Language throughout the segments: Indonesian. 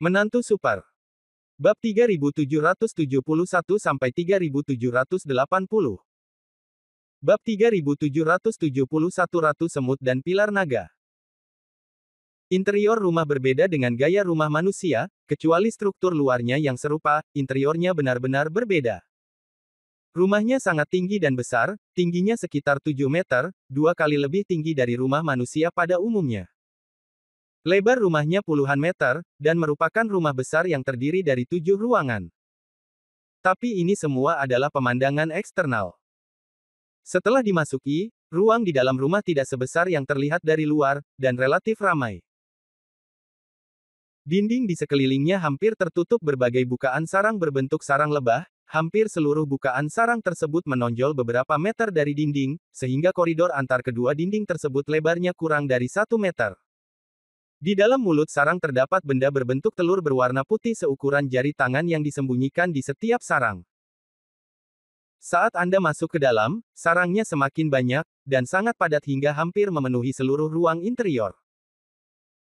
Menantu Super. Bab 3771-3780. Bab 3771 Ratu Semut dan Pilar Naga. Interior rumah berbeda dengan gaya rumah manusia, kecuali struktur luarnya yang serupa, interiornya benar-benar berbeda. Rumahnya sangat tinggi dan besar, tingginya sekitar 7 meter, 2 kali lebih tinggi dari rumah manusia pada umumnya. Lebar rumahnya puluhan meter, dan merupakan rumah besar yang terdiri dari 7 ruangan. Tapi ini semua adalah pemandangan eksternal. Setelah dimasuki, ruang di dalam rumah tidak sebesar yang terlihat dari luar, dan relatif ramai. Dinding di sekelilingnya hampir tertutup berbagai bukaan sarang berbentuk sarang lebah, hampir seluruh bukaan sarang tersebut menonjol beberapa meter dari dinding, sehingga koridor antar kedua dinding tersebut lebarnya kurang dari 1 meter. Di dalam mulut sarang terdapat benda berbentuk telur berwarna putih seukuran jari tangan yang disembunyikan di setiap sarang. Saat Anda masuk ke dalam, sarangnya semakin banyak, dan sangat padat hingga hampir memenuhi seluruh ruang interior.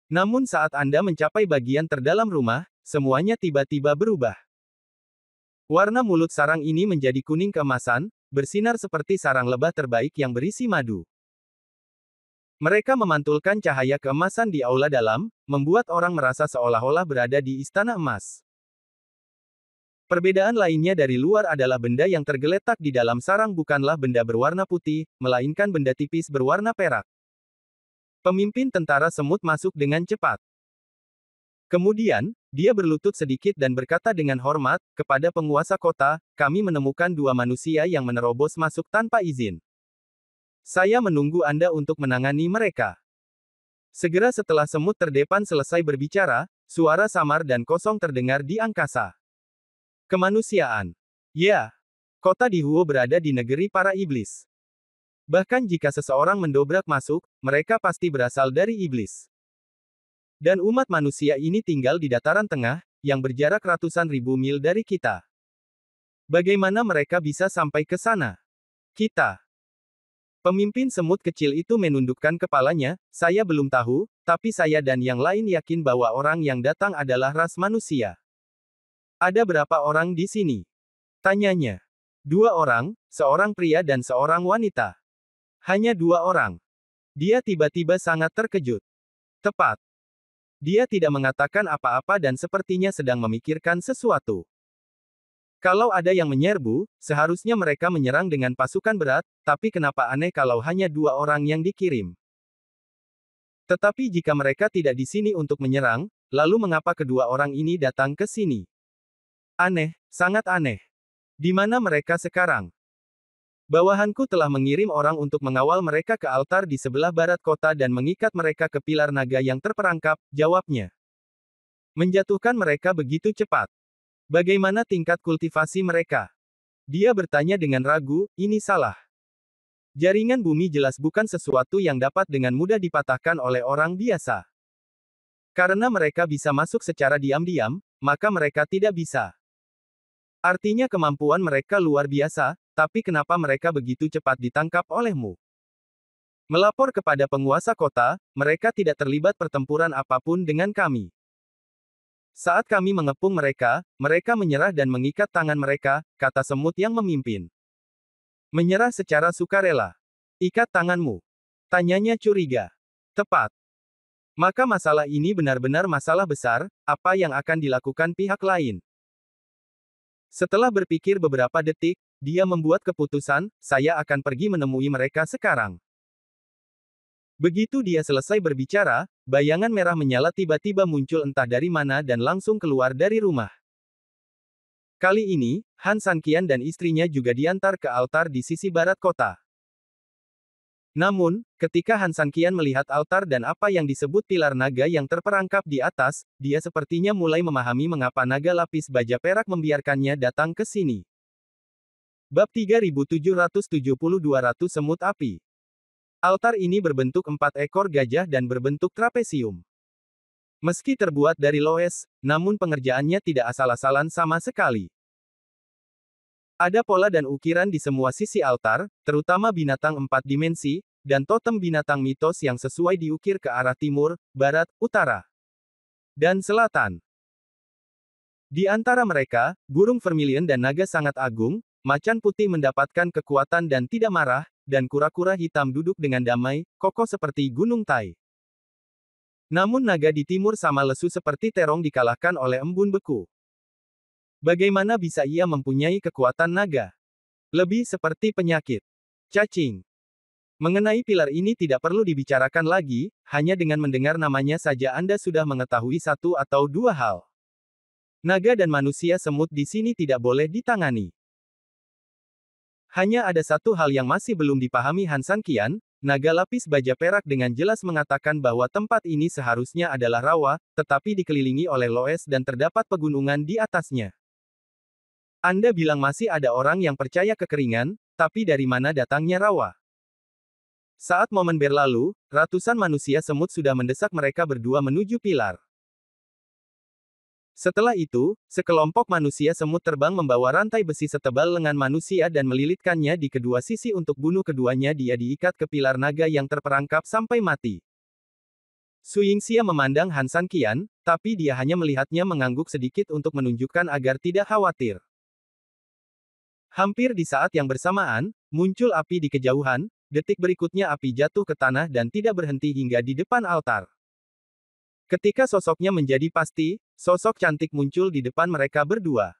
Namun saat Anda mencapai bagian terdalam rumah, semuanya tiba-tiba berubah. Warna mulut sarang ini menjadi kuning keemasan, bersinar seperti sarang lebah terbaik yang berisi madu. Mereka memantulkan cahaya keemasan di aula dalam, membuat orang merasa seolah-olah berada di istana emas. Perbedaan lainnya dari luar adalah benda yang tergeletak di dalam sarang bukanlah benda berwarna putih, melainkan benda tipis berwarna perak. Pemimpin tentara semut masuk dengan cepat. Kemudian, dia berlutut sedikit dan berkata dengan hormat, kepada penguasa kota, kami menemukan 2 manusia yang menerobos masuk tanpa izin. Saya menunggu Anda untuk menangani mereka. Segera setelah semut terdepan selesai berbicara, suara samar dan kosong terdengar di angkasa. Kemanusiaan. Ya. Kota di Huo berada di negeri para iblis. Bahkan jika seseorang mendobrak masuk, mereka pasti berasal dari iblis. Dan umat manusia ini tinggal di dataran tengah, yang berjarak ratusan ribu mil dari kita. Bagaimana mereka bisa sampai ke sana? Kita. Pemimpin semut kecil itu menundukkan kepalanya, saya belum tahu, tapi saya dan yang lain yakin bahwa orang yang datang adalah ras manusia. Ada berapa orang di sini? Tanyanya. 2 orang, seorang pria dan seorang wanita. Hanya 2 orang. Dia tiba-tiba sangat terkejut. Tepat. Dia tidak mengatakan apa-apa dan sepertinya sedang memikirkan sesuatu. Kalau ada yang menyerbu, seharusnya mereka menyerang dengan pasukan berat, tapi kenapa aneh kalau hanya 2 orang yang dikirim? Tetapi jika mereka tidak di sini untuk menyerang, lalu mengapa kedua orang ini datang ke sini? Aneh, sangat aneh. Di mana mereka sekarang? Bawahanku telah mengirim orang untuk mengawal mereka ke altar di sebelah barat kota dan mengikat mereka ke pilar naga yang terperangkap, jawabnya. Menjatuhkan mereka begitu cepat. Bagaimana tingkat kultivasi mereka? Dia bertanya dengan ragu, ini salah. Jaringan bumi jelas bukan sesuatu yang dapat dengan mudah dipatahkan oleh orang biasa. Karena mereka bisa masuk secara diam-diam, maka mereka tidak bisa. Artinya kemampuan mereka luar biasa, tapi kenapa mereka begitu cepat ditangkap olehmu? Melapor kepada penguasa kota, mereka tidak terlibat pertempuran apapun dengan kami. Saat kami mengepung mereka, mereka menyerah dan mengikat tangan mereka, kata semut yang memimpin. Menyerah secara sukarela. Ikat tanganmu. Tanyanya curiga. Tepat. Maka masalah ini benar-benar masalah besar, apa yang akan dilakukan pihak lain? Setelah berpikir beberapa detik, dia membuat keputusan, saya akan pergi menemui mereka sekarang. Begitu dia selesai berbicara, bayangan merah menyala tiba-tiba muncul entah dari mana dan langsung keluar dari rumah. Kali ini, Han Sanqian dan istrinya juga diantar ke altar di sisi barat kota. Namun, ketika Han Sanqian melihat altar dan apa yang disebut pilar naga yang terperangkap di atas, dia sepertinya mulai memahami mengapa naga lapis baja perak membiarkannya datang ke sini. Bab 3772 Ratu Semut Api. Altar ini berbentuk 4 ekor gajah dan berbentuk trapesium. Meski terbuat dari loes, namun pengerjaannya tidak asal-asalan sama sekali. Ada pola dan ukiran di semua sisi altar, terutama binatang 4 dimensi, dan totem binatang mitos yang sesuai diukir ke arah timur, barat, utara, dan selatan. Di antara mereka, burung vermilion dan naga sangat agung, macan putih mendapatkan kekuatan dan tidak marah, dan kura-kura hitam duduk dengan damai, kokoh seperti gunung Tai. Namun naga di timur sama lesu seperti terong dikalahkan oleh embun beku. Bagaimana bisa ia mempunyai kekuatan naga? Lebih seperti penyakit. Cacing. Mengenai pilar ini tidak perlu dibicarakan lagi, hanya dengan mendengar namanya saja Anda sudah mengetahui satu atau dua hal. Naga dan manusia semut di sini tidak boleh ditangani. Hanya ada satu hal yang masih belum dipahami Han San Qian, naga lapis baja perak dengan jelas mengatakan bahwa tempat ini seharusnya adalah rawa, tetapi dikelilingi oleh loes dan terdapat pegunungan di atasnya. Anda bilang masih ada orang yang percaya kekeringan, tapi dari mana datangnya rawa? Saat momen berlalu, ratusan manusia semut sudah mendesak mereka berdua menuju pilar. Setelah itu, sekelompok manusia semut terbang membawa rantai besi setebal lengan manusia dan melilitkannya di kedua sisi untuk bunuh keduanya. Dia diikat ke pilar naga yang terperangkap sampai mati. Su Yingxia memandang Han San Qian, tapi dia hanya melihatnya mengangguk sedikit untuk menunjukkan agar tidak khawatir. Hampir di saat yang bersamaan, muncul api di kejauhan, detik berikutnya api jatuh ke tanah dan tidak berhenti hingga di depan altar. Ketika sosoknya menjadi pasti, sosok cantik muncul di depan mereka berdua.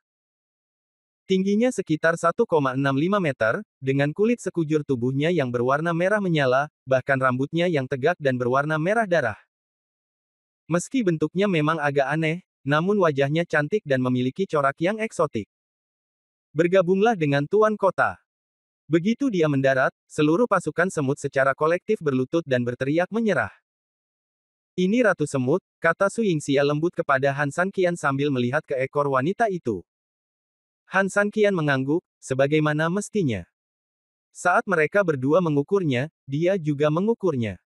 Tingginya sekitar 1,65 meter, dengan kulit sekujur tubuhnya yang berwarna merah menyala, bahkan rambutnya yang tegak dan berwarna merah darah. Meski bentuknya memang agak aneh, namun wajahnya cantik dan memiliki corak yang eksotik. Bergabunglah dengan Tuan Kota. Begitu dia mendarat, seluruh pasukan semut secara kolektif berlutut dan berteriak menyerah. Ini Ratu Semut, kata Su Yingxia lembut kepada Han San Qian sambil melihat ke ekor wanita itu. Han San Qian mengangguk, sebagaimana mestinya. Saat mereka berdua mengukurnya, dia juga mengukurnya.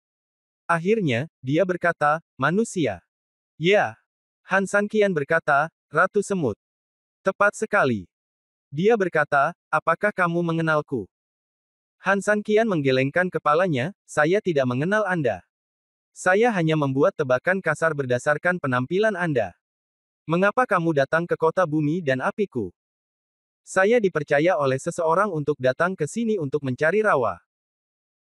Akhirnya, dia berkata, manusia. Ya. Han San Qian berkata, Ratu Semut. Tepat sekali. Dia berkata, apakah kamu mengenalku? Han San Qian menggelengkan kepalanya, saya tidak mengenal Anda. Saya hanya membuat tebakan kasar berdasarkan penampilan Anda. Mengapa kamu datang ke kota bumi dan apiku? Saya dipercaya oleh seseorang untuk datang ke sini untuk mencari rawa.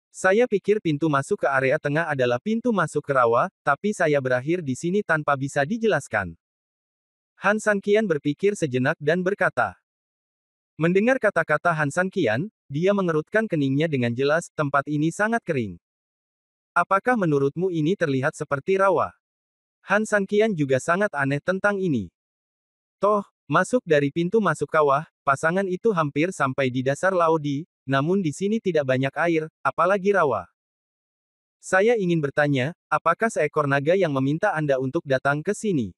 Saya pikir pintu masuk ke area tengah adalah pintu masuk ke rawa, tapi saya berakhir di sini tanpa bisa dijelaskan. Han San Qian berpikir sejenak dan berkata. Mendengar kata-kata Han San Qian, dia mengerutkan keningnya dengan jelas, tempat ini sangat kering. Apakah menurutmu ini terlihat seperti rawa? Han San Qian juga sangat aneh tentang ini. Toh, masuk dari pintu masuk kawah, pasangan itu hampir sampai di dasar laut namun di sini tidak banyak air, apalagi rawa. Saya ingin bertanya, apakah seekor naga yang meminta Anda untuk datang ke sini?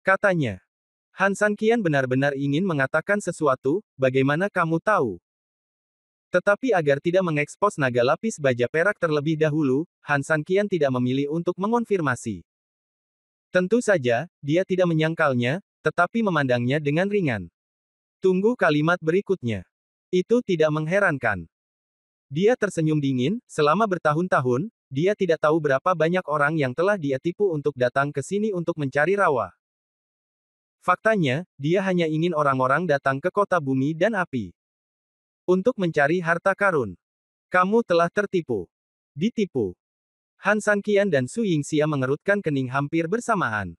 Katanya. Han San Qian benar-benar ingin mengatakan sesuatu, bagaimana kamu tahu? Tetapi agar tidak mengekspos naga lapis baja perak terlebih dahulu, Han San Qian tidak memilih untuk mengonfirmasi. Tentu saja, dia tidak menyangkalnya, tetapi memandangnya dengan ringan. Tunggu kalimat berikutnya. Itu tidak mengherankan. Dia tersenyum dingin, selama bertahun-tahun, dia tidak tahu berapa banyak orang yang telah dia tipu untuk datang ke sini untuk mencari rawa. Faktanya, dia hanya ingin orang-orang datang ke kota bumi dan api. Untuk mencari harta karun. Kamu telah tertipu. Ditipu. Han San Qian dan Su Yingxia mengerutkan kening hampir bersamaan.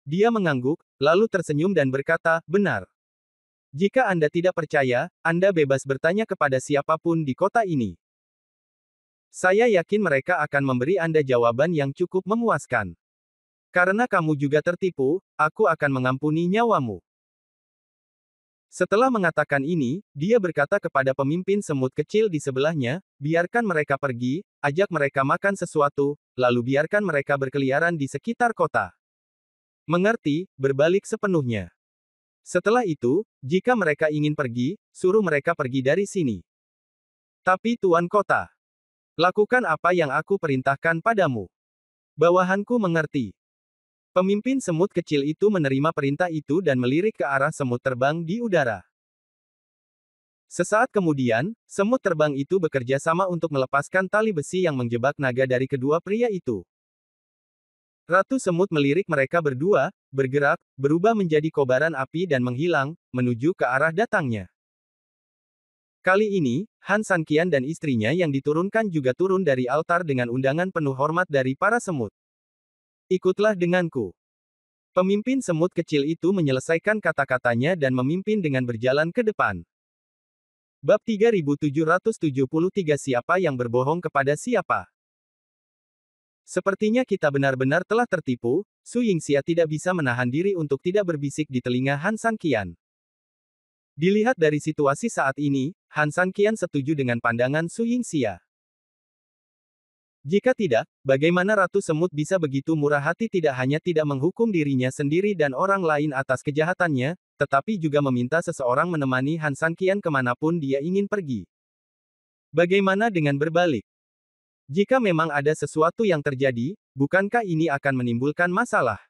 Dia mengangguk, lalu tersenyum dan berkata, benar. Jika Anda tidak percaya, Anda bebas bertanya kepada siapapun di kota ini. Saya yakin mereka akan memberi Anda jawaban yang cukup memuaskan. Karena kamu juga tertipu, aku akan mengampuni nyawamu. Setelah mengatakan ini, dia berkata kepada pemimpin semut kecil di sebelahnya, biarkan mereka pergi, ajak mereka makan sesuatu, lalu biarkan mereka berkeliaran di sekitar kota. Mengerti, berbalik sepenuhnya. Setelah itu, jika mereka ingin pergi, suruh mereka pergi dari sini. Tapi Tuan Kota, lakukan apa yang aku perintahkan padamu. Bawahanku mengerti. Pemimpin semut kecil itu menerima perintah itu dan melirik ke arah semut terbang di udara. Sesaat kemudian, semut terbang itu bekerja sama untuk melepaskan tali besi yang menjebak naga dari kedua pria itu. Ratu Semut melirik mereka berdua, bergerak, berubah menjadi kobaran api dan menghilang, menuju ke arah datangnya. Kali ini, Han Sanqian dan istrinya yang diturunkan juga turun dari altar dengan undangan penuh hormat dari para semut. Ikutlah denganku. Pemimpin semut kecil itu menyelesaikan kata-katanya dan memimpin dengan berjalan ke depan. Bab 3773 Siapa yang berbohong kepada siapa? Sepertinya kita benar-benar telah tertipu, Su Yingxia tidak bisa menahan diri untuk tidak berbisik di telinga Han Sanqian. Dilihat dari situasi saat ini, Han Sanqian setuju dengan pandangan Su Yingxia. Jika tidak, bagaimana Ratu Semut bisa begitu murah hati tidak hanya tidak menghukum dirinya sendiri dan orang lain atas kejahatannya, tetapi juga meminta seseorang menemani Han Sanqian kemanapun dia ingin pergi. Bagaimana dengan berbalik? Jika memang ada sesuatu yang terjadi, bukankah ini akan menimbulkan masalah?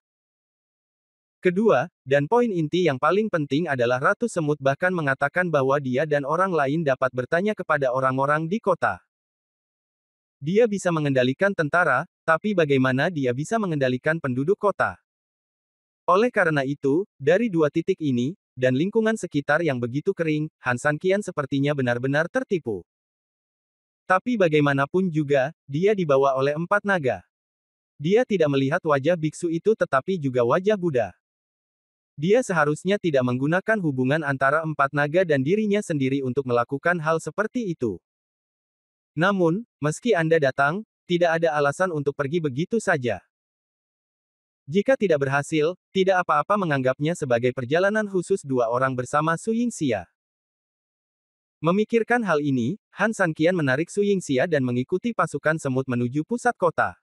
Kedua, dan poin inti yang paling penting adalah Ratu Semut bahkan mengatakan bahwa dia dan orang lain dapat bertanya kepada orang-orang di kota. Dia bisa mengendalikan tentara, tapi bagaimana dia bisa mengendalikan penduduk kota? Oleh karena itu, dari dua titik ini, dan lingkungan sekitar yang begitu kering, Han Sanqian sepertinya benar-benar tertipu. Tapi bagaimanapun juga, dia dibawa oleh 4 naga. Dia tidak melihat wajah biksu itu tetapi juga wajah Buddha. Dia seharusnya tidak menggunakan hubungan antara 4 naga dan dirinya sendiri untuk melakukan hal seperti itu. Namun, meski Anda datang, tidak ada alasan untuk pergi begitu saja. Jika tidak berhasil, tidak apa-apa menganggapnya sebagai perjalanan khusus 2 orang bersama Su Yingxia. Memikirkan hal ini, Han Sanqian menarik Su Yingxia dan mengikuti pasukan semut menuju pusat kota.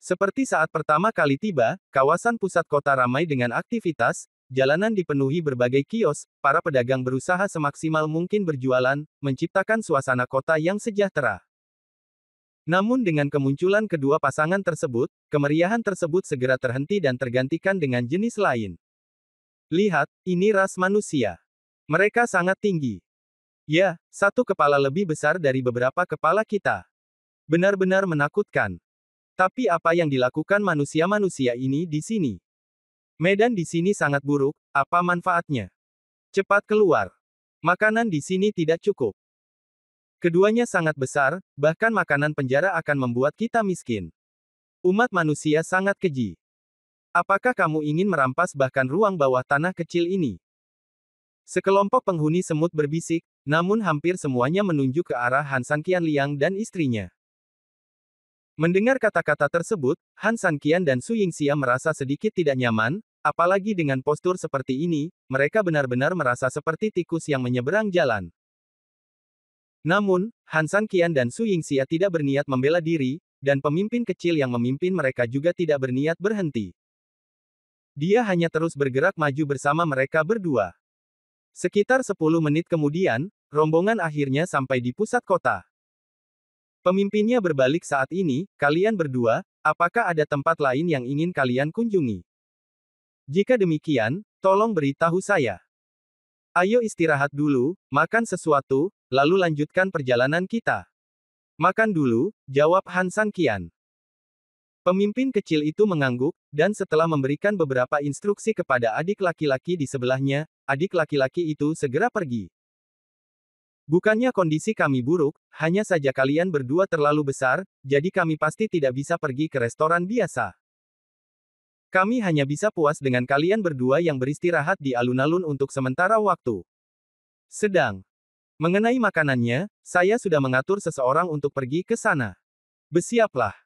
Seperti saat pertama kali tiba, kawasan pusat kota ramai dengan aktivitas, jalanan dipenuhi berbagai kios, para pedagang berusaha semaksimal mungkin berjualan, menciptakan suasana kota yang sejahtera. Namun dengan kemunculan kedua pasangan tersebut, kemeriahan tersebut segera terhenti dan tergantikan dengan jenis lain. Lihat, ini ras manusia. Mereka sangat tinggi. Ya, satu kepala lebih besar dari beberapa kepala kita. Benar-benar menakutkan. Tapi apa yang dilakukan manusia-manusia ini di sini? Medan di sini sangat buruk, apa manfaatnya? Cepat keluar. Makanan di sini tidak cukup. Keduanya sangat besar, bahkan makanan penjara akan membuat kita miskin. Umat manusia sangat keji. Apakah kamu ingin merampas bahkan ruang bawah tanah kecil ini? Sekelompok penghuni semut berbisik, namun hampir semuanya menunjuk ke arah Han Sanqian Liang dan istrinya. Mendengar kata-kata tersebut, Han Sanqian dan Su Yingxia merasa sedikit tidak nyaman, apalagi dengan postur seperti ini, mereka benar-benar merasa seperti tikus yang menyeberang jalan. Namun, Han Sanqian dan Su Yingxia tidak berniat membela diri, dan pemimpin kecil yang memimpin mereka juga tidak berniat berhenti. Dia hanya terus bergerak maju bersama mereka berdua. Sekitar 10 menit kemudian, rombongan akhirnya sampai di pusat kota. Pemimpinnya berbalik saat ini, kalian berdua, apakah ada tempat lain yang ingin kalian kunjungi? Jika demikian, tolong beritahu saya. Ayo istirahat dulu, makan sesuatu, lalu lanjutkan perjalanan kita. Makan dulu, jawab Han Sanqian. Pemimpin kecil itu mengangguk, dan setelah memberikan beberapa instruksi kepada adik laki-laki di sebelahnya, adik laki-laki itu segera pergi. Bukannya kondisi kami buruk, hanya saja kalian berdua terlalu besar, jadi kami pasti tidak bisa pergi ke restoran biasa. Kami hanya bisa puas dengan kalian berdua yang beristirahat di alun-alun untuk sementara waktu. Mengenai makanannya, saya sudah mengatur seseorang untuk pergi ke sana. Bersiaplah.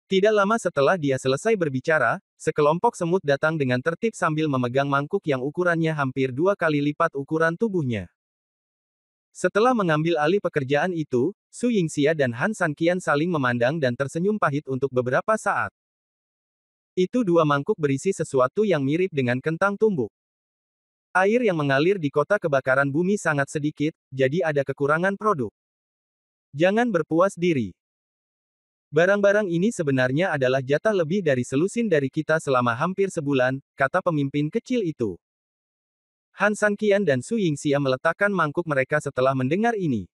Tidak lama setelah dia selesai berbicara, sekelompok semut datang dengan tertib sambil memegang mangkuk yang ukurannya hampir 2 kali lipat ukuran tubuhnya. Setelah mengambil alih pekerjaan itu, Su Yingxia dan Han Sanqian saling memandang dan tersenyum pahit untuk beberapa saat. Itu 2 mangkuk berisi sesuatu yang mirip dengan kentang tumbuk. Air yang mengalir di kota kebakaran bumi sangat sedikit, jadi ada kekurangan produk. Jangan berpuas diri. Barang-barang ini sebenarnya adalah jatah lebih dari selusin dari kita selama hampir sebulan, kata pemimpin kecil itu. Han Sanqian dan Su Yingxia meletakkan mangkuk mereka setelah mendengar ini.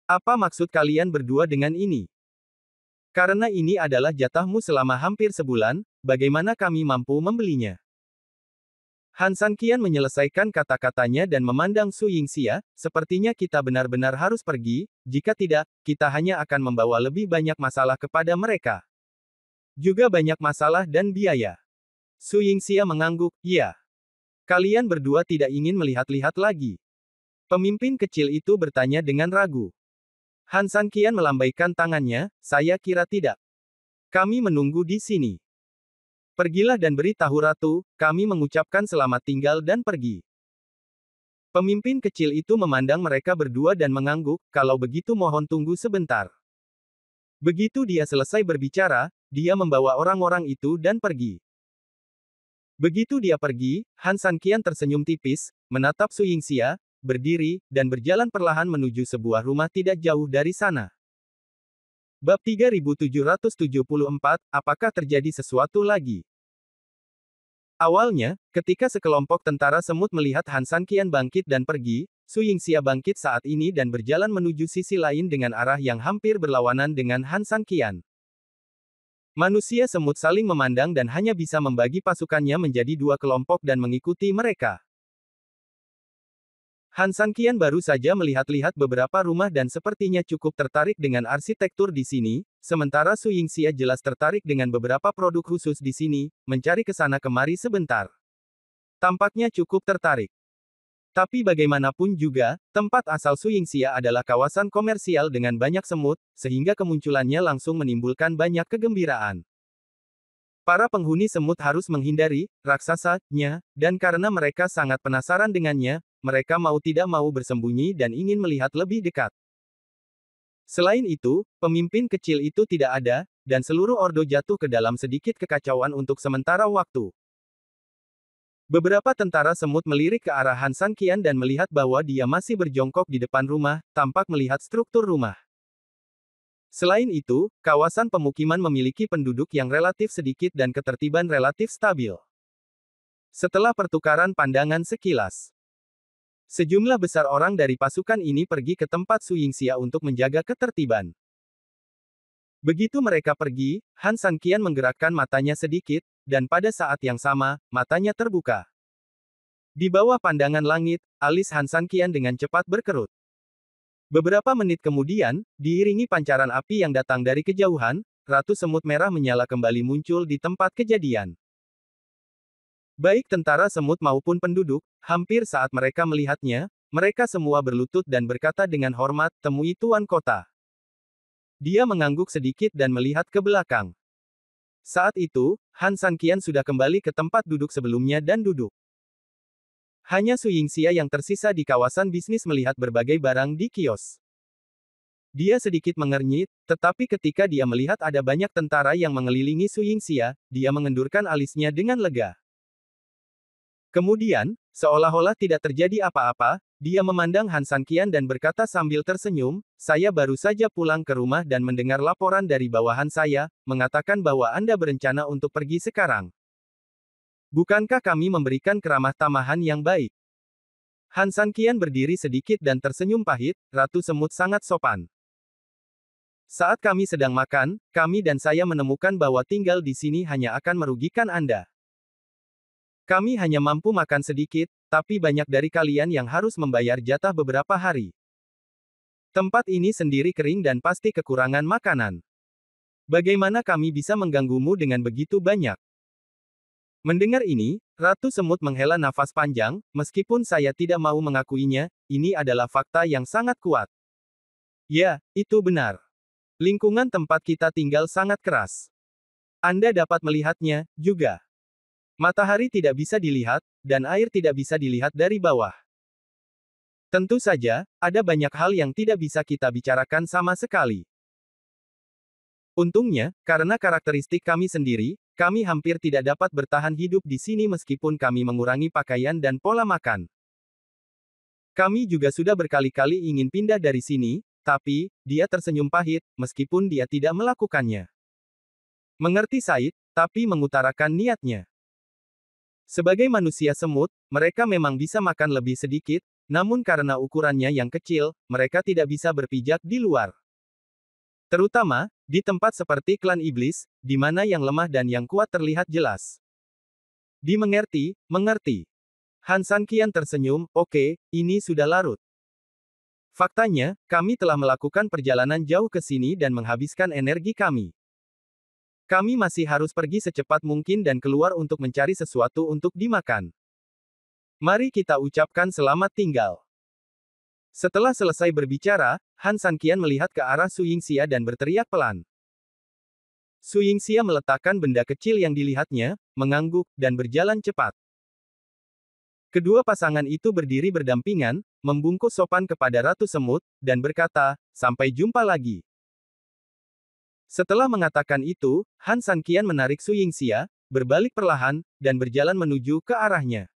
Apa maksud kalian berdua dengan ini? Karena ini adalah jatahmu selama hampir sebulan, bagaimana kami mampu membelinya? Han Sanqian menyelesaikan kata-katanya dan memandang Su Yingxia, sepertinya kita benar-benar harus pergi, jika tidak, kita hanya akan membawa lebih banyak masalah kepada mereka. Juga banyak masalah dan biaya. Su Yingxia mengangguk, ya. Kalian berdua tidak ingin melihat-lihat lagi. Pemimpin kecil itu bertanya dengan ragu. Han Sanqian melambaikan tangannya, saya kira tidak. Kami menunggu di sini. Pergilah dan beritahu ratu, kami mengucapkan selamat tinggal dan pergi. Pemimpin kecil itu memandang mereka berdua dan mengangguk, kalau begitu mohon tunggu sebentar. Begitu dia selesai berbicara, dia membawa orang-orang itu dan pergi. Begitu dia pergi, Han Sanqian tersenyum tipis, menatap Su Yingxia, berdiri, dan berjalan perlahan menuju sebuah rumah tidak jauh dari sana. Bab 3774, apakah terjadi sesuatu lagi? Awalnya, ketika sekelompok tentara semut melihat Han Sanqian bangkit dan pergi, Su Yingxia bangkit saat ini dan berjalan menuju sisi lain dengan arah yang hampir berlawanan dengan Han Sanqian. Manusia semut saling memandang dan hanya bisa membagi pasukannya menjadi dua kelompok dan mengikuti mereka. Han Sanqian baru saja melihat-lihat beberapa rumah dan sepertinya cukup tertarik dengan arsitektur di sini, sementara Su Yingxia jelas tertarik dengan beberapa produk khusus di sini, mencari ke sana kemari sebentar. Tampaknya cukup tertarik. Tapi bagaimanapun juga, tempat asal Su Yingxia adalah kawasan komersial dengan banyak semut, sehingga kemunculannya langsung menimbulkan banyak kegembiraan. Para penghuni semut harus menghindari raksasa-nya, dan karena mereka sangat penasaran dengannya, mereka mau tidak mau bersembunyi dan ingin melihat lebih dekat. Selain itu, pemimpin kecil itu tidak ada, dan seluruh ordo jatuh ke dalam sedikit kekacauan untuk sementara waktu. Beberapa tentara semut melirik ke arah Han Sanqian dan melihat bahwa dia masih berjongkok di depan rumah, tampak melihat struktur rumah. Selain itu, kawasan pemukiman memiliki penduduk yang relatif sedikit dan ketertiban relatif stabil. Setelah pertukaran pandangan sekilas, sejumlah besar orang dari pasukan ini pergi ke tempat Su Yingxia untuk menjaga ketertiban. Begitu mereka pergi, Han Sanqian menggerakkan matanya sedikit, dan pada saat yang sama, matanya terbuka. Di bawah pandangan langit, alis Han Sanqian dengan cepat berkerut. Beberapa menit kemudian, diiringi pancaran api yang datang dari kejauhan, Ratu Semut Merah menyala kembali muncul di tempat kejadian. Baik tentara semut maupun penduduk, hampir saat mereka melihatnya, mereka semua berlutut dan berkata dengan hormat, temui Tuan Kota. Dia mengangguk sedikit dan melihat ke belakang. Saat itu, Han Sanqian sudah kembali ke tempat duduk sebelumnya dan duduk. Hanya Su Yingxia yang tersisa di kawasan bisnis melihat berbagai barang di kios. Dia sedikit mengernyit, tetapi ketika dia melihat ada banyak tentara yang mengelilingi Su Yingxia, dia mengendurkan alisnya dengan lega. Kemudian, seolah-olah tidak terjadi apa-apa, dia memandang Han Sanqian dan berkata sambil tersenyum, saya baru saja pulang ke rumah dan mendengar laporan dari bawahan saya, mengatakan bahwa Anda berencana untuk pergi sekarang. Bukankah kami memberikan keramah tamahan yang baik? Han Sanqian berdiri sedikit dan tersenyum pahit, Ratu Semut sangat sopan. Saat kami sedang makan, kami dan saya menemukan bahwa tinggal di sini hanya akan merugikan Anda. Kami hanya mampu makan sedikit, tapi banyak dari kalian yang harus membayar jatah beberapa hari. Tempat ini sendiri kering dan pasti kekurangan makanan. Bagaimana kami bisa mengganggumu dengan begitu banyak? Mendengar ini, Ratu Semut menghela nafas panjang, meskipun saya tidak mau mengakuinya, ini adalah fakta yang sangat kuat. Ya, itu benar. Lingkungan tempat kita tinggal sangat keras. Anda dapat melihatnya, juga. Matahari tidak bisa dilihat, dan air tidak bisa dilihat dari bawah. Tentu saja, ada banyak hal yang tidak bisa kita bicarakan sama sekali. Untungnya, karena karakteristik kami sendiri, kami hampir tidak dapat bertahan hidup di sini meskipun kami mengurangi pakaian dan pola makan. Kami juga sudah berkali-kali ingin pindah dari sini, tapi, dia tersenyum pahit, meskipun dia tidak melakukannya. Mengerti Said, tapi mengutarakan niatnya. Sebagai manusia semut, mereka memang bisa makan lebih sedikit, namun karena ukurannya yang kecil, mereka tidak bisa berpijak di luar. Terutama, di tempat seperti klan iblis, di mana yang lemah dan yang kuat terlihat jelas. Dimengerti, mengerti. Han Sanqian tersenyum, oke, ini sudah larut. Faktanya, kami telah melakukan perjalanan jauh ke sini dan menghabiskan energi kami. Kami masih harus pergi secepat mungkin dan keluar untuk mencari sesuatu untuk dimakan. Mari kita ucapkan selamat tinggal. Setelah selesai berbicara, Han Sanqian melihat ke arah Su Yingxia dan berteriak pelan. Su Yingxia meletakkan benda kecil yang dilihatnya, mengangguk, dan berjalan cepat. Kedua pasangan itu berdiri berdampingan, membungkuk sopan kepada Ratu Semut, dan berkata, sampai jumpa lagi. Setelah mengatakan itu, Han Sanqian menarik Su Yingxia, berbalik perlahan, dan berjalan menuju ke arahnya.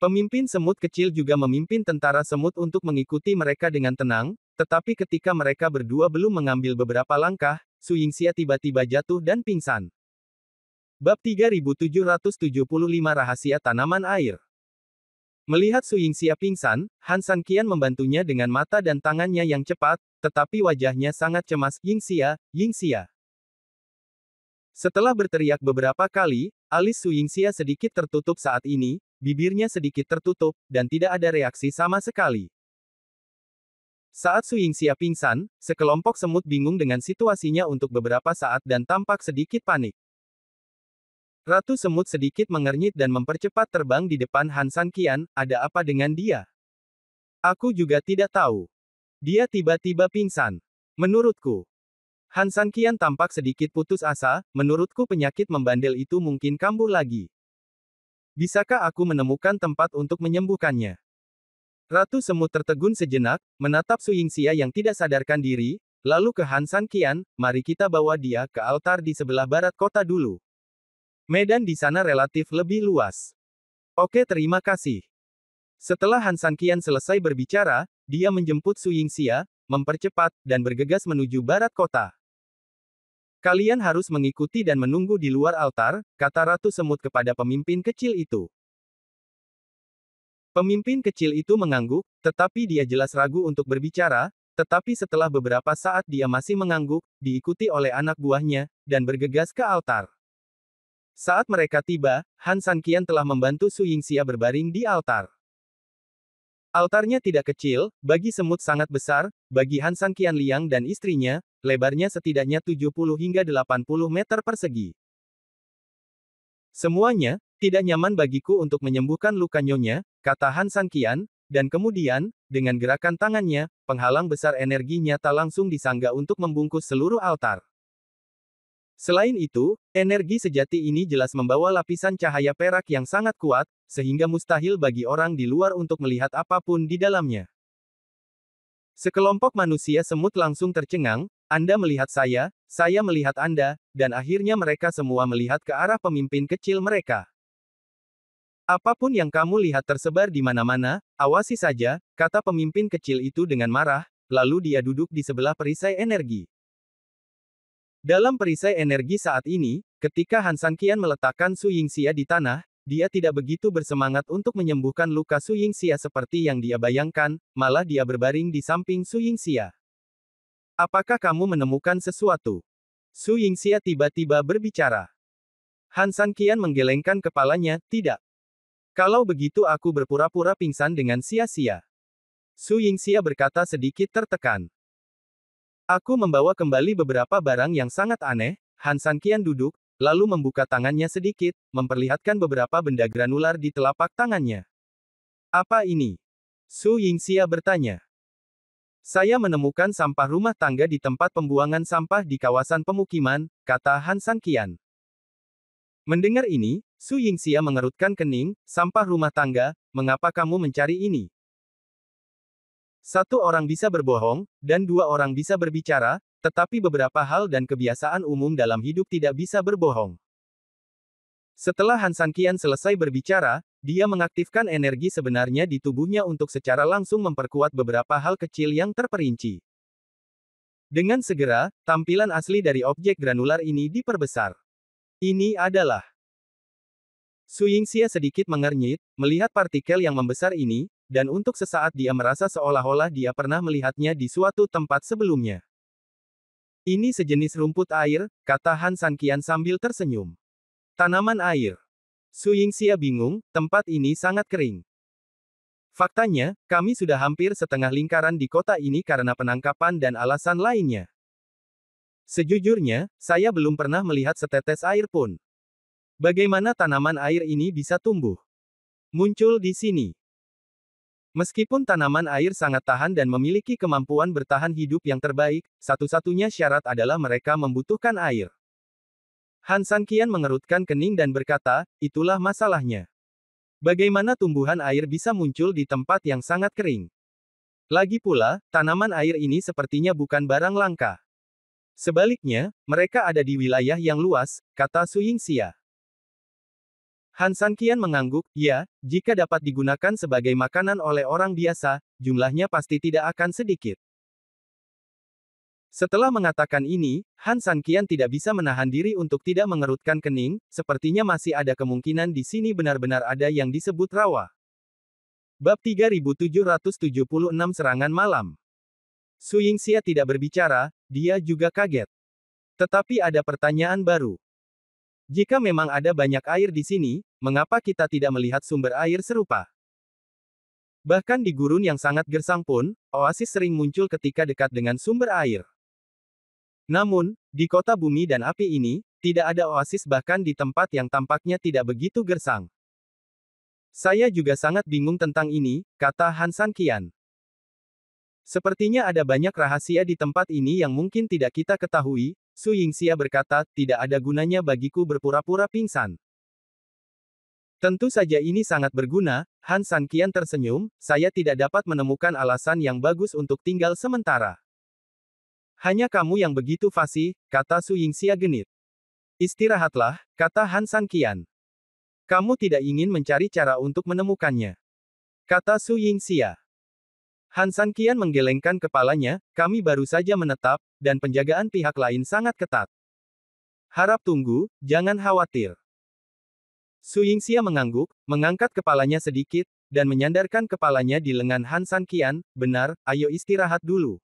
Pemimpin semut kecil juga memimpin tentara semut untuk mengikuti mereka dengan tenang, tetapi ketika mereka berdua belum mengambil beberapa langkah, Su Yingxia tiba-tiba jatuh dan pingsan. Bab 3775 Rahasia Tanaman Air. Melihat Su Yingxia pingsan, Han Sanqian membantunya dengan mata dan tangannya yang cepat, tetapi wajahnya sangat cemas. Yingxia, Yingxia. Setelah berteriak beberapa kali, alis Su Yingxia sedikit tertutup saat ini, bibirnya sedikit tertutup, dan tidak ada reaksi sama sekali. Saat Su Yingxia pingsan, sekelompok semut bingung dengan situasinya untuk beberapa saat dan tampak sedikit panik. Ratu Semut sedikit mengernyit dan mempercepat terbang di depan Han Sanqian, ada apa dengan dia? Aku juga tidak tahu. Dia tiba-tiba pingsan. Menurutku. Han Sanqian tampak sedikit putus asa, menurutku penyakit membandel itu mungkin kambuh lagi. Bisakah aku menemukan tempat untuk menyembuhkannya? Ratu Semut tertegun sejenak, menatap Su Yingxia yang tidak sadarkan diri, lalu ke Han Sanqian, mari kita bawa dia ke altar di sebelah barat kota dulu. Medan di sana relatif lebih luas. Oke, terima kasih. Setelah Han Sanqian selesai berbicara, dia menjemput Su Yingxia, mempercepat, dan bergegas menuju barat kota. Kalian harus mengikuti dan menunggu di luar altar, kata Ratu Semut kepada pemimpin kecil itu. Pemimpin kecil itu mengangguk, tetapi dia jelas ragu untuk berbicara, tetapi setelah beberapa saat dia masih mengangguk, diikuti oleh anak buahnya, dan bergegas ke altar. Saat mereka tiba, Han Sanqian telah membantu Su Yingxia berbaring di altar. Altarnya tidak kecil, bagi semut sangat besar, bagi Han Sanqian Liang dan istrinya, lebarnya setidaknya 70 hingga 80 meter persegi. Semuanya, tidak nyaman bagiku untuk menyembuhkan luka nyonya, kata Han Sanqian, dan kemudian, dengan gerakan tangannya, penghalang besar energi nyata langsung disangga untuk membungkus seluruh altar. Selain itu, energi sejati ini jelas membawa lapisan cahaya perak yang sangat kuat, sehingga mustahil bagi orang di luar untuk melihat apapun di dalamnya. Sekelompok manusia semut langsung tercengang, Anda melihat saya melihat Anda, dan akhirnya mereka semua melihat ke arah pemimpin kecil mereka. Apapun yang kamu lihat tersebar di mana-mana, awasi saja, kata pemimpin kecil itu dengan marah, lalu dia duduk di sebelah perisai energi. Dalam perisai energi saat ini, ketika Han Sanqian meletakkan Su Yingxia di tanah, dia tidak begitu bersemangat untuk menyembuhkan luka Su Yingxia seperti yang dia bayangkan, malah dia berbaring di samping Su Yingxia. Apakah kamu menemukan sesuatu? Su Yingxia tiba-tiba berbicara. Han Sanqian menggelengkan kepalanya, tidak. Kalau begitu aku berpura-pura pingsan dengan sia-sia. Su Yingxia berkata sedikit tertekan. Aku membawa kembali beberapa barang yang sangat aneh. Han Sanqian duduk, lalu membuka tangannya sedikit, memperlihatkan beberapa benda granular di telapak tangannya. Apa ini? Su Yingxia bertanya. Saya menemukan sampah rumah tangga di tempat pembuangan sampah di kawasan pemukiman, kata Han Sanqian. Mendengar ini, Su Yingxia mengerutkan kening, sampah rumah tangga, mengapa kamu mencari ini? Satu orang bisa berbohong, dan dua orang bisa berbicara, tetapi beberapa hal dan kebiasaan umum dalam hidup tidak bisa berbohong. Setelah Han Sanqian selesai berbicara, dia mengaktifkan energi sebenarnya di tubuhnya untuk secara langsung memperkuat beberapa hal kecil yang terperinci. Dengan segera, tampilan asli dari objek granular ini diperbesar. Ini adalah... Su Yingxia sedikit mengernyit, melihat partikel yang membesar ini, dan untuk sesaat dia merasa seolah-olah dia pernah melihatnya di suatu tempat sebelumnya. Ini sejenis rumput air, kata Han Sanqian sambil tersenyum. Tanaman air. Su Yingxia bingung, tempat ini sangat kering. Faktanya, kami sudah hampir setengah lingkaran di kota ini karena penangkapan dan alasan lainnya. Sejujurnya, saya belum pernah melihat setetes air pun. Bagaimana tanaman air ini bisa tumbuh? Muncul di sini. Meskipun tanaman air sangat tahan dan memiliki kemampuan bertahan hidup yang terbaik, satu-satunya syarat adalah mereka membutuhkan air. Han Sanqian mengerutkan kening dan berkata, itulah masalahnya. Bagaimana tumbuhan air bisa muncul di tempat yang sangat kering? Lagi pula, tanaman air ini sepertinya bukan barang langka. Sebaliknya, mereka ada di wilayah yang luas, kata Su Yingxia. Han Sanqian mengangguk, ya, jika dapat digunakan sebagai makanan oleh orang biasa, jumlahnya pasti tidak akan sedikit. Setelah mengatakan ini, Han Sanqian tidak bisa menahan diri untuk tidak mengerutkan kening, sepertinya masih ada kemungkinan di sini benar-benar ada yang disebut rawa. Bab 3776 Serangan Malam. Su Yingxia tidak berbicara, dia juga kaget. Tetapi ada pertanyaan baru. Jika memang ada banyak air di sini, mengapa kita tidak melihat sumber air serupa? Bahkan di gurun yang sangat gersang pun, oasis sering muncul ketika dekat dengan sumber air. Namun, di kota bumi dan api ini, tidak ada oasis bahkan di tempat yang tampaknya tidak begitu gersang. Saya juga sangat bingung tentang ini, kata Han Sanqian. Sepertinya ada banyak rahasia di tempat ini yang mungkin tidak kita ketahui, Su Yingxia berkata, tidak ada gunanya bagiku berpura-pura pingsan. Tentu saja ini sangat berguna, Han Sanqian tersenyum, saya tidak dapat menemukan alasan yang bagus untuk tinggal sementara. Hanya kamu yang begitu fasih, kata Su Yingxia genit. Istirahatlah, kata Han Sanqian. Kamu tidak ingin mencari cara untuk menemukannya, kata Su Yingxia. Han Sanqian menggelengkan kepalanya, kami baru saja menetap, dan penjagaan pihak lain sangat ketat. Harap tunggu, jangan khawatir. Su Yingxia mengangguk, mengangkat kepalanya sedikit, dan menyandarkan kepalanya di lengan Han Sanqian, benar, ayo istirahat dulu.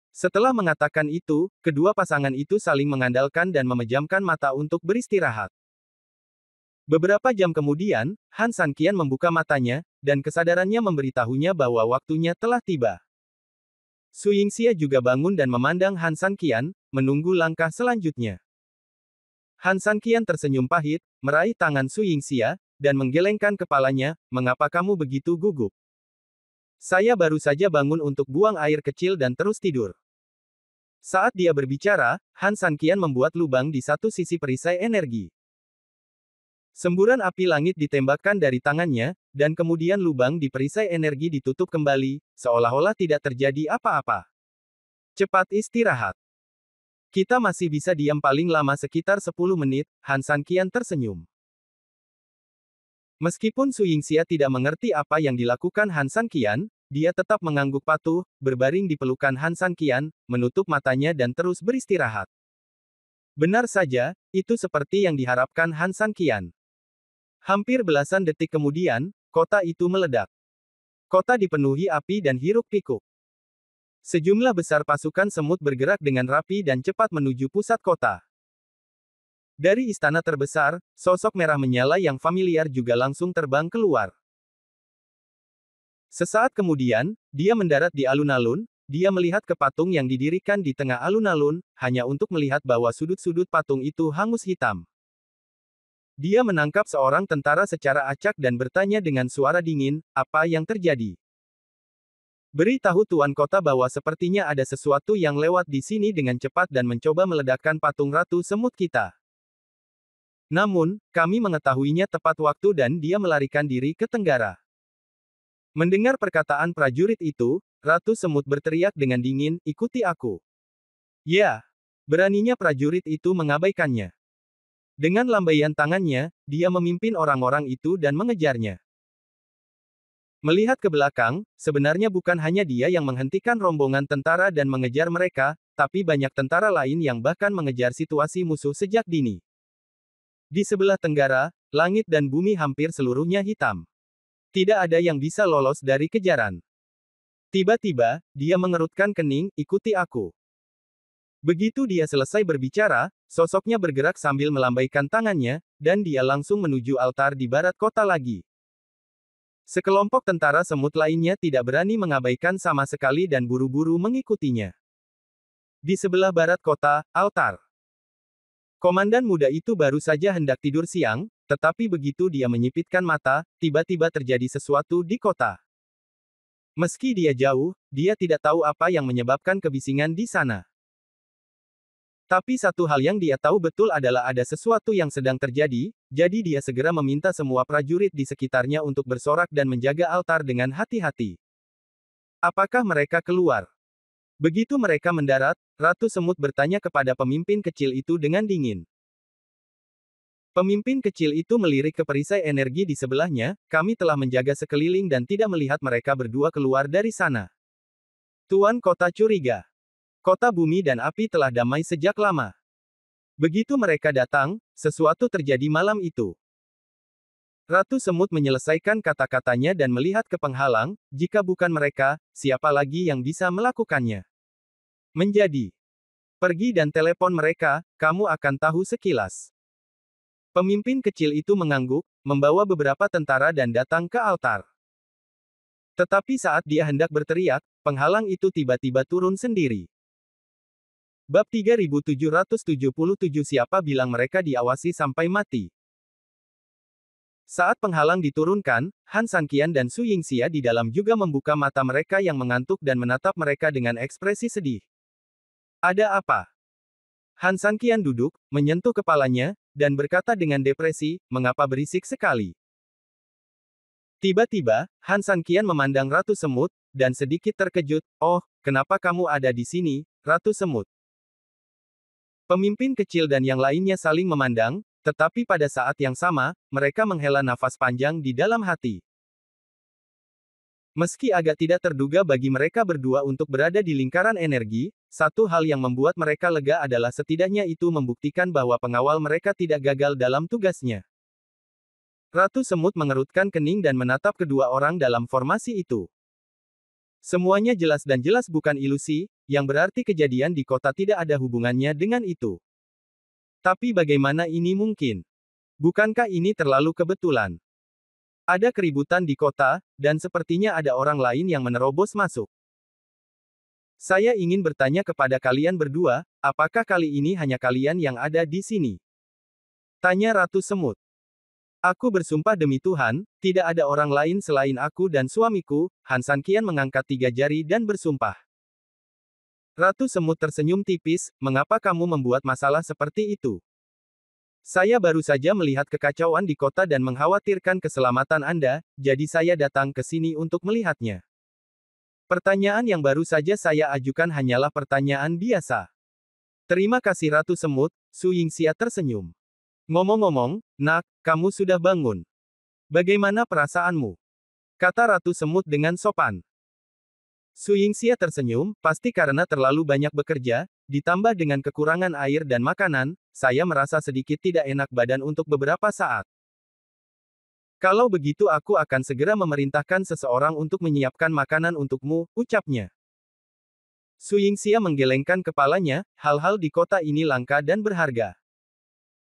Setelah mengatakan itu, kedua pasangan itu saling mengandalkan dan memejamkan mata untuk beristirahat. Beberapa jam kemudian, Han Sanqian membuka matanya, dan kesadarannya memberitahunya bahwa waktunya telah tiba. Su Yingxia juga bangun dan memandang Han Sanqian, menunggu langkah selanjutnya. Han Sanqian tersenyum pahit, meraih tangan Su Yingxia, dan menggelengkan kepalanya, mengapa kamu begitu gugup? Saya baru saja bangun untuk buang air kecil dan terus tidur. Saat dia berbicara, Han Sanqian membuat lubang di satu sisi perisai energi. Semburan api langit ditembakkan dari tangannya, dan kemudian lubang di perisai energi ditutup kembali, seolah-olah tidak terjadi apa-apa. Cepat istirahat. Kita masih bisa diam paling lama sekitar 10 menit, Han Sanqian tersenyum. Meskipun Su Yingxia tidak mengerti apa yang dilakukan Han Sanqian, dia tetap mengangguk patuh, berbaring di pelukan Han Sanqian, menutup matanya dan terus beristirahat. Benar saja, itu seperti yang diharapkan Han Sanqian. Hampir belasan detik kemudian, kota itu meledak. Kota dipenuhi api dan hiruk-pikuk. Sejumlah besar pasukan semut bergerak dengan rapi dan cepat menuju pusat kota. Dari istana terbesar, sosok merah menyala yang familiar juga langsung terbang keluar. Sesaat kemudian, dia mendarat di alun-alun, dia melihat ke patung yang didirikan di tengah alun-alun, hanya untuk melihat bahwa sudut-sudut patung itu hangus hitam. Dia menangkap seorang tentara secara acak dan bertanya dengan suara dingin, apa yang terjadi? Beritahu Tuan Kota bahwa sepertinya ada sesuatu yang lewat di sini dengan cepat dan mencoba meledakkan patung Ratu Semut kita. Namun, kami mengetahuinya tepat waktu dan dia melarikan diri ke tenggara. Mendengar perkataan prajurit itu, Ratu Semut berteriak dengan dingin, ikuti aku. Ya, beraninya prajurit itu mengabaikannya. Dengan lambaian tangannya, dia memimpin orang-orang itu dan mengejarnya. Melihat ke belakang, sebenarnya bukan hanya dia yang menghentikan rombongan tentara dan mengejar mereka, tapi banyak tentara lain yang bahkan mengejar situasi musuh sejak dini. Di sebelah tenggara, langit dan bumi hampir seluruhnya hitam. Tidak ada yang bisa lolos dari kejaran. Tiba-tiba, dia mengerutkan kening, ikuti aku. Begitu dia selesai berbicara, sosoknya bergerak sambil melambaikan tangannya, dan dia langsung menuju altar di barat kota lagi. Sekelompok tentara semut lainnya tidak berani mengabaikan sama sekali dan buru-buru mengikutinya. Di sebelah barat kota, altar. Komandan muda itu baru saja hendak tidur siang, tetapi begitu dia menyipitkan mata, tiba-tiba terjadi sesuatu di kota. Meski dia jauh, dia tidak tahu apa yang menyebabkan kebisingan di sana. Tapi satu hal yang dia tahu betul adalah ada sesuatu yang sedang terjadi, jadi dia segera meminta semua prajurit di sekitarnya untuk bersorak dan menjaga altar dengan hati-hati. Apakah mereka keluar? Begitu mereka mendarat, Ratu Semut bertanya kepada pemimpin kecil itu dengan dingin. Pemimpin kecil itu melirik ke perisai energi di sebelahnya, kami telah menjaga sekeliling dan tidak melihat mereka berdua keluar dari sana. Tuan Kota curiga. Kota bumi dan api telah damai sejak lama. Begitu mereka datang, sesuatu terjadi malam itu. Ratu Semut menyelesaikan kata-katanya dan melihat ke penghalang, jika bukan mereka, siapa lagi yang bisa melakukannya? Menjadi. Pergi dan telepon mereka, kamu akan tahu sekilas. Pemimpin kecil itu mengangguk, membawa beberapa tentara dan datang ke altar. Tetapi saat dia hendak berteriak, penghalang itu tiba-tiba turun sendiri. Bab 3777 Siapa bilang mereka diawasi sampai mati? Saat penghalang diturunkan, Han Sanqian dan Su Yingxia di dalam juga membuka mata mereka yang mengantuk dan menatap mereka dengan ekspresi sedih. Ada apa? Han Sanqian duduk, menyentuh kepalanya, dan berkata dengan depresi, mengapa berisik sekali? Tiba-tiba, Han Sanqian memandang Ratu Semut, dan sedikit terkejut, oh, kenapa kamu ada di sini, Ratu Semut? Pemimpin kecil dan yang lainnya saling memandang, tetapi pada saat yang sama, mereka menghela nafas panjang di dalam hati. Meski agak tidak terduga bagi mereka berdua untuk berada di lingkaran energi, satu hal yang membuat mereka lega adalah setidaknya itu membuktikan bahwa pengawal mereka tidak gagal dalam tugasnya. Ratu Semut mengerutkan kening dan menatap kedua orang dalam formasi itu. Semuanya jelas dan jelas bukan ilusi, yang berarti kejadian di kota tidak ada hubungannya dengan itu. Tapi bagaimana ini mungkin? Bukankah ini terlalu kebetulan? Ada keributan di kota, dan sepertinya ada orang lain yang menerobos masuk. Saya ingin bertanya kepada kalian berdua, apakah kali ini hanya kalian yang ada di sini? Tanya Ratu Semut. Aku bersumpah demi Tuhan, tidak ada orang lain selain aku dan suamiku. Han Sanqian mengangkat 3 jari dan bersumpah. Ratu Semut tersenyum tipis, mengapa kamu membuat masalah seperti itu? Saya baru saja melihat kekacauan di kota dan mengkhawatirkan keselamatan Anda, jadi saya datang ke sini untuk melihatnya. Pertanyaan yang baru saja saya ajukan hanyalah pertanyaan biasa. Terima kasih Ratu Semut, Su Yingxia tersenyum. Ngomong-ngomong, nak, kamu sudah bangun. Bagaimana perasaanmu? Kata Ratu Semut dengan sopan. Su Yingxia tersenyum, pasti karena terlalu banyak bekerja, ditambah dengan kekurangan air dan makanan, saya merasa sedikit tidak enak badan untuk beberapa saat. Kalau begitu aku akan segera memerintahkan seseorang untuk menyiapkan makanan untukmu, ucapnya. Su Yingxia menggelengkan kepalanya, hal-hal di kota ini langka dan berharga.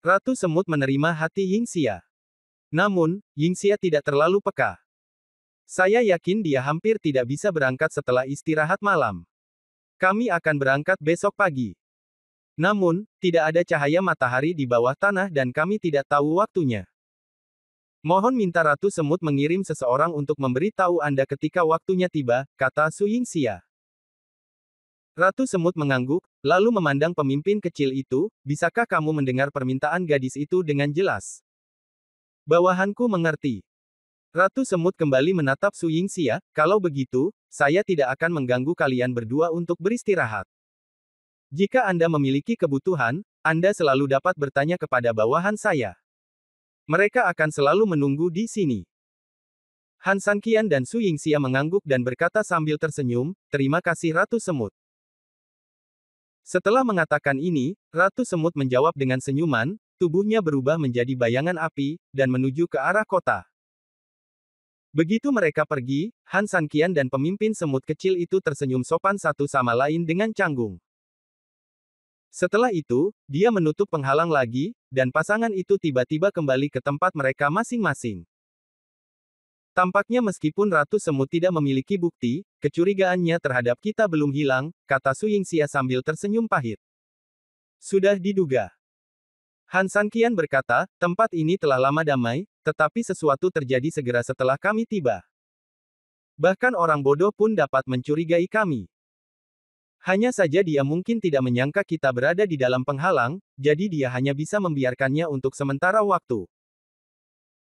Ratu Semut menerima hati Yingxia. Namun, Yingxia tidak terlalu peka. Saya yakin dia hampir tidak bisa berangkat setelah istirahat malam. Kami akan berangkat besok pagi. Namun, tidak ada cahaya matahari di bawah tanah dan kami tidak tahu waktunya. Mohon minta Ratu Semut mengirim seseorang untuk memberi tahu Anda ketika waktunya tiba, kata Su Yingxia. Ratu Semut mengangguk, lalu memandang pemimpin kecil itu, bisakah kamu mendengar permintaan gadis itu dengan jelas? Bawahanku mengerti. Ratu Semut kembali menatap Su Yingxia, kalau begitu, saya tidak akan mengganggu kalian berdua untuk beristirahat. Jika Anda memiliki kebutuhan, Anda selalu dapat bertanya kepada bawahan saya. Mereka akan selalu menunggu di sini. Han Sanqian dan Su Yingxia mengangguk dan berkata sambil tersenyum, terima kasih Ratu Semut. Setelah mengatakan ini, Ratu Semut menjawab dengan senyuman, tubuhnya berubah menjadi bayangan api, dan menuju ke arah kota. Begitu mereka pergi, Han Sanqian dan pemimpin semut kecil itu tersenyum sopan satu sama lain dengan canggung. Setelah itu, dia menutup penghalang lagi, dan pasangan itu tiba-tiba kembali ke tempat mereka masing-masing. Tampaknya meskipun Ratu Semut tidak memiliki bukti, kecurigaannya terhadap kita belum hilang, kata Su Yingxia sambil tersenyum pahit. Sudah diduga. Han Sanqian berkata, tempat ini telah lama damai, tetapi sesuatu terjadi segera setelah kami tiba. Bahkan orang bodoh pun dapat mencurigai kami. Hanya saja dia mungkin tidak menyangka kita berada di dalam penghalang, jadi dia hanya bisa membiarkannya untuk sementara waktu.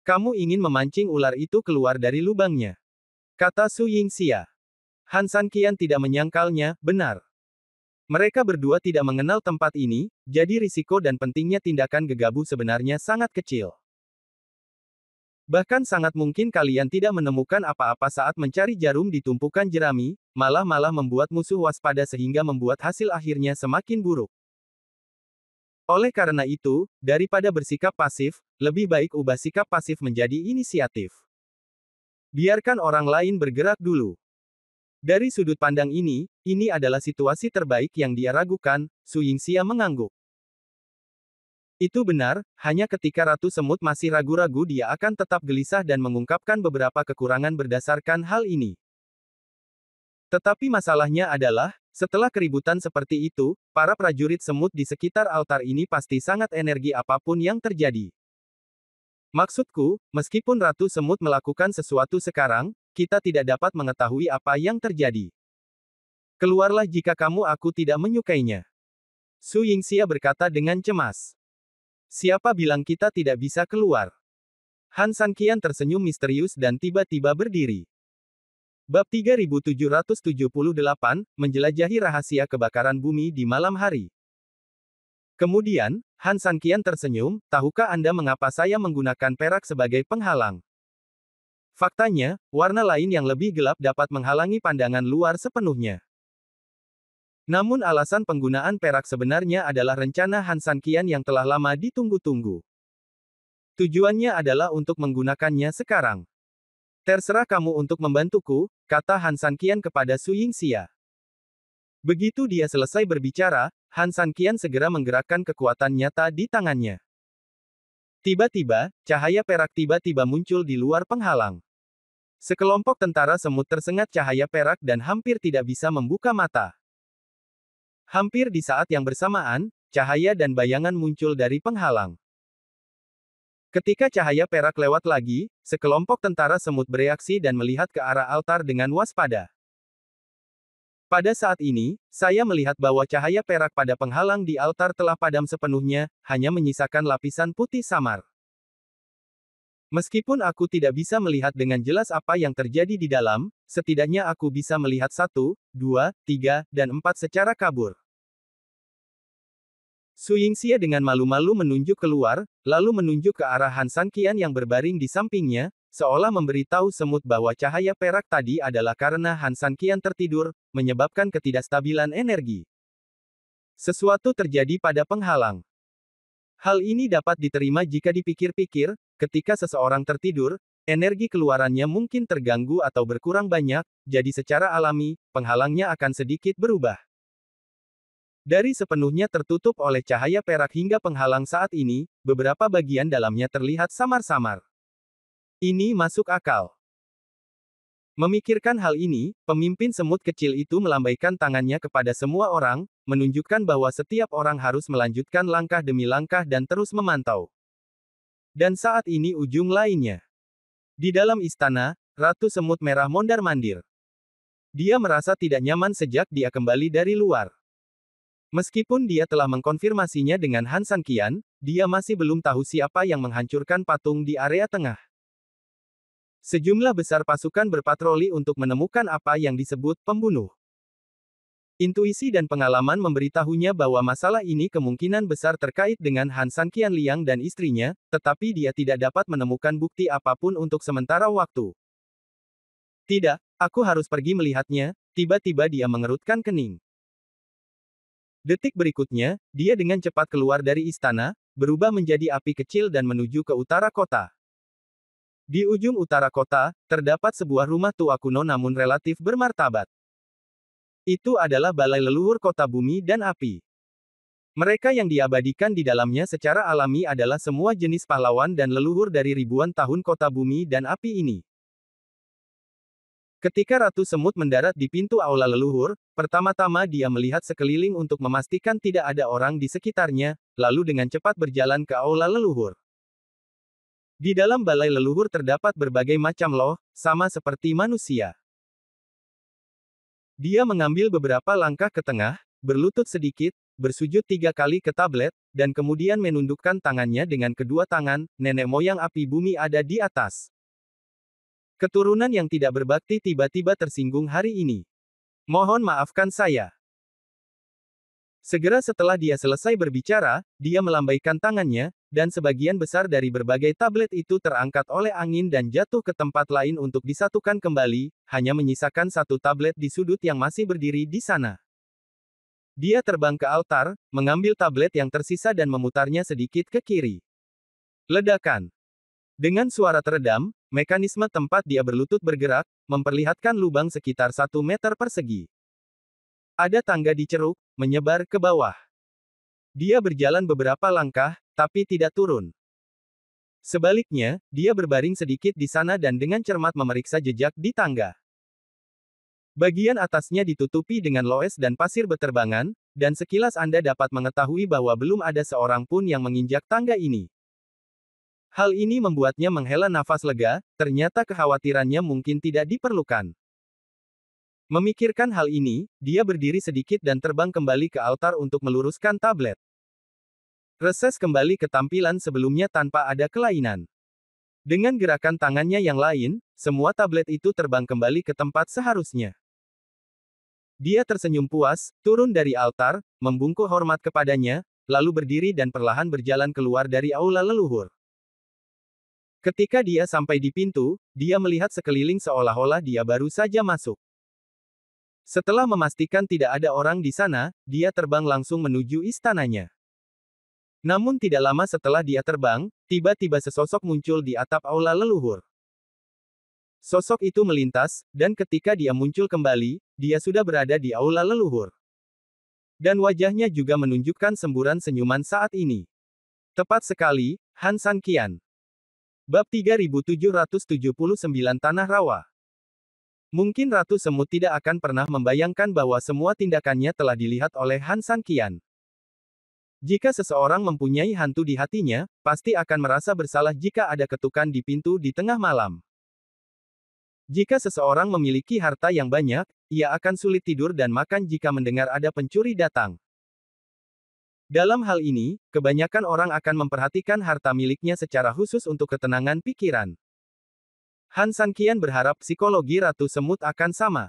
Kamu ingin memancing ular itu keluar dari lubangnya, kata Su Yingxia. Han Sanqian tidak menyangkalnya, benar. Mereka berdua tidak mengenal tempat ini, jadi risiko dan pentingnya tindakan gegabah sebenarnya sangat kecil. Bahkan sangat mungkin kalian tidak menemukan apa-apa saat mencari jarum di tumpukan jerami, malah membuat musuh waspada sehingga membuat hasil akhirnya semakin buruk. Oleh karena itu, daripada bersikap pasif, lebih baik ubah sikap pasif menjadi inisiatif. Biarkan orang lain bergerak dulu. Dari sudut pandang ini adalah situasi terbaik yang dia ragukan, Su Yingxia mengangguk. Itu benar, hanya ketika Ratu Semut masih ragu-ragu dia akan tetap gelisah dan mengungkapkan beberapa kekurangan berdasarkan hal ini. Tetapi masalahnya adalah, setelah keributan seperti itu, para prajurit semut di sekitar altar ini pasti sangat energi apapun yang terjadi. Maksudku, meskipun Ratu Semut melakukan sesuatu sekarang, kita tidak dapat mengetahui apa yang terjadi. Keluarlah jika aku tidak menyukainya. Su Yingxia berkata dengan cemas. Siapa bilang kita tidak bisa keluar? Han Sanqian tersenyum misterius dan tiba-tiba berdiri. Bab 3778, Menjelajahi Rahasia Kebakaran Bumi di Malam Hari. Kemudian, Han Sanqian tersenyum, tahukah Anda mengapa saya menggunakan perak sebagai penghalang? Faktanya, warna lain yang lebih gelap dapat menghalangi pandangan luar sepenuhnya. Namun alasan penggunaan perak sebenarnya adalah rencana Han Sanqian yang telah lama ditunggu-tunggu. Tujuannya adalah untuk menggunakannya sekarang. Terserah kamu untuk membantuku, kata Han Sanqian kepada Su Yingxia. Begitu dia selesai berbicara, Han Sanqian segera menggerakkan kekuatan nyata di tangannya. Tiba-tiba, cahaya perak tiba-tiba muncul di luar penghalang. Sekelompok tentara semut tersengat cahaya perak dan hampir tidak bisa membuka mata. Hampir di saat yang bersamaan, cahaya dan bayangan muncul dari penghalang. Ketika cahaya perak lewat lagi, sekelompok tentara semut bereaksi dan melihat ke arah altar dengan waspada. Pada saat ini, saya melihat bahwa cahaya perak pada penghalang di altar telah padam sepenuhnya, hanya menyisakan lapisan putih samar. Meskipun aku tidak bisa melihat dengan jelas apa yang terjadi di dalam, setidaknya aku bisa melihat 1, 2, 3, dan 4 secara kabur. Su Yingxia dengan malu-malu menunjuk keluar, lalu menunjuk ke arah Han Sanqian yang berbaring di sampingnya, seolah memberitahu semut bahwa cahaya perak tadi adalah karena Han Sanqian tertidur, menyebabkan ketidakstabilan energi. Sesuatu terjadi pada penghalang. Hal ini dapat diterima jika dipikir-pikir, ketika seseorang tertidur, energi keluarannya mungkin terganggu atau berkurang banyak, jadi secara alami, penghalangnya akan sedikit berubah. Dari sepenuhnya tertutup oleh cahaya perak hingga penghalang saat ini, beberapa bagian dalamnya terlihat samar-samar. Ini masuk akal. Memikirkan hal ini, pemimpin semut kecil itu melambaikan tangannya kepada semua orang, menunjukkan bahwa setiap orang harus melanjutkan langkah demi langkah dan terus memantau. Dan saat ini ujung lainnya. Di dalam istana, Ratu Semut Merah mondar-mandir. Dia merasa tidak nyaman sejak dia kembali dari luar. Meskipun dia telah mengkonfirmasinya dengan Han Sanqian, dia masih belum tahu siapa yang menghancurkan patung di area tengah. Sejumlah besar pasukan berpatroli untuk menemukan apa yang disebut pembunuh. Intuisi dan pengalaman memberitahunya bahwa masalah ini kemungkinan besar terkait dengan Han Sanqian Liang dan istrinya, tetapi dia tidak dapat menemukan bukti apapun untuk sementara waktu. Tidak, aku harus pergi melihatnya, tiba-tiba dia mengerutkan kening. Detik berikutnya, dia dengan cepat keluar dari istana, berubah menjadi api kecil dan menuju ke utara kota. Di ujung utara kota, terdapat sebuah rumah tua kuno namun relatif bermartabat. Itu adalah balai leluhur kota bumi dan api. Mereka yang diabadikan di dalamnya secara alami adalah semua jenis pahlawan dan leluhur dari ribuan tahun kota bumi dan api ini. Ketika Ratu Semut mendarat di pintu aula leluhur, pertama-tama dia melihat sekeliling untuk memastikan tidak ada orang di sekitarnya, lalu dengan cepat berjalan ke aula leluhur. Di dalam balai leluhur terdapat berbagai macam loh, sama seperti manusia. Dia mengambil beberapa langkah ke tengah, berlutut sedikit, bersujud 3 kali ke tablet, dan kemudian menundukkan tangannya dengan kedua tangan. Nenek moyang api bumi ada di atas. Keturunan yang tidak berbakti tiba-tiba tersinggung hari ini. Mohon maafkan saya. Segera setelah dia selesai berbicara, dia melambaikan tangannya, dan sebagian besar dari berbagai tablet itu terangkat oleh angin dan jatuh ke tempat lain untuk disatukan kembali, hanya menyisakan satu tablet di sudut yang masih berdiri di sana. Dia terbang ke altar, mengambil tablet yang tersisa dan memutarnya sedikit ke kiri. Ledakan. Dengan suara teredam, mekanisme tempat dia berlutut bergerak, memperlihatkan lubang sekitar 1 meter persegi. Ada tangga di ceruk, menyebar ke bawah. Dia berjalan beberapa langkah, tapi tidak turun. Sebaliknya, dia berbaring sedikit di sana dan dengan cermat memeriksa jejak di tangga. Bagian atasnya ditutupi dengan loes dan pasir beterbangan, dan sekilas Anda dapat mengetahui bahwa belum ada seorang pun yang menginjak tangga ini. Hal ini membuatnya menghela nafas lega, ternyata kekhawatirannya mungkin tidak diperlukan. Memikirkan hal ini, dia berdiri sedikit dan terbang kembali ke altar untuk meluruskan tablet. Reses kembali ke tampilan sebelumnya tanpa ada kelainan. Dengan gerakan tangannya yang lain, semua tablet itu terbang kembali ke tempat seharusnya. Dia tersenyum puas, turun dari altar, membungkuk hormat kepadanya, lalu berdiri dan perlahan berjalan keluar dari aula leluhur. Ketika dia sampai di pintu, dia melihat sekeliling seolah-olah dia baru saja masuk. Setelah memastikan tidak ada orang di sana, dia terbang langsung menuju istananya. Namun tidak lama setelah dia terbang, tiba-tiba sesosok muncul di atap aula leluhur. Sosok itu melintas, dan ketika dia muncul kembali, dia sudah berada di aula leluhur. Dan wajahnya juga menunjukkan semburan senyuman saat ini. Tepat sekali, Han San Qian. Bab 3779 Tanah Rawa. Mungkin Ratu Semut tidak akan pernah membayangkan bahwa semua tindakannya telah dilihat oleh Han San Qian. Jika seseorang mempunyai hantu di hatinya, pasti akan merasa bersalah jika ada ketukan di pintu di tengah malam. Jika seseorang memiliki harta yang banyak, ia akan sulit tidur dan makan jika mendengar ada pencuri datang. Dalam hal ini, kebanyakan orang akan memperhatikan harta miliknya secara khusus untuk ketenangan pikiran. Han San Qian berharap psikologi Ratu Semut akan sama.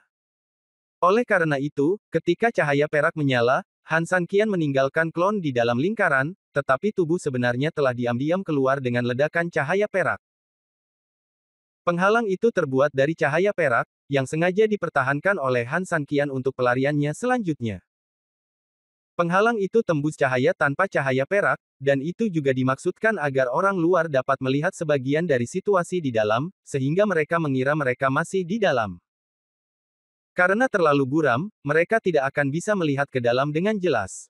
Oleh karena itu, ketika cahaya perak menyala, Han San Qian meninggalkan klon di dalam lingkaran, tetapi tubuh sebenarnya telah diam-diam keluar dengan ledakan cahaya perak. Penghalang itu terbuat dari cahaya perak, yang sengaja dipertahankan oleh Han San Qian untuk pelariannya selanjutnya. Penghalang itu tembus cahaya tanpa cahaya perak, dan itu juga dimaksudkan agar orang luar dapat melihat sebagian dari situasi di dalam, sehingga mereka mengira mereka masih di dalam. Karena terlalu buram, mereka tidak akan bisa melihat ke dalam dengan jelas.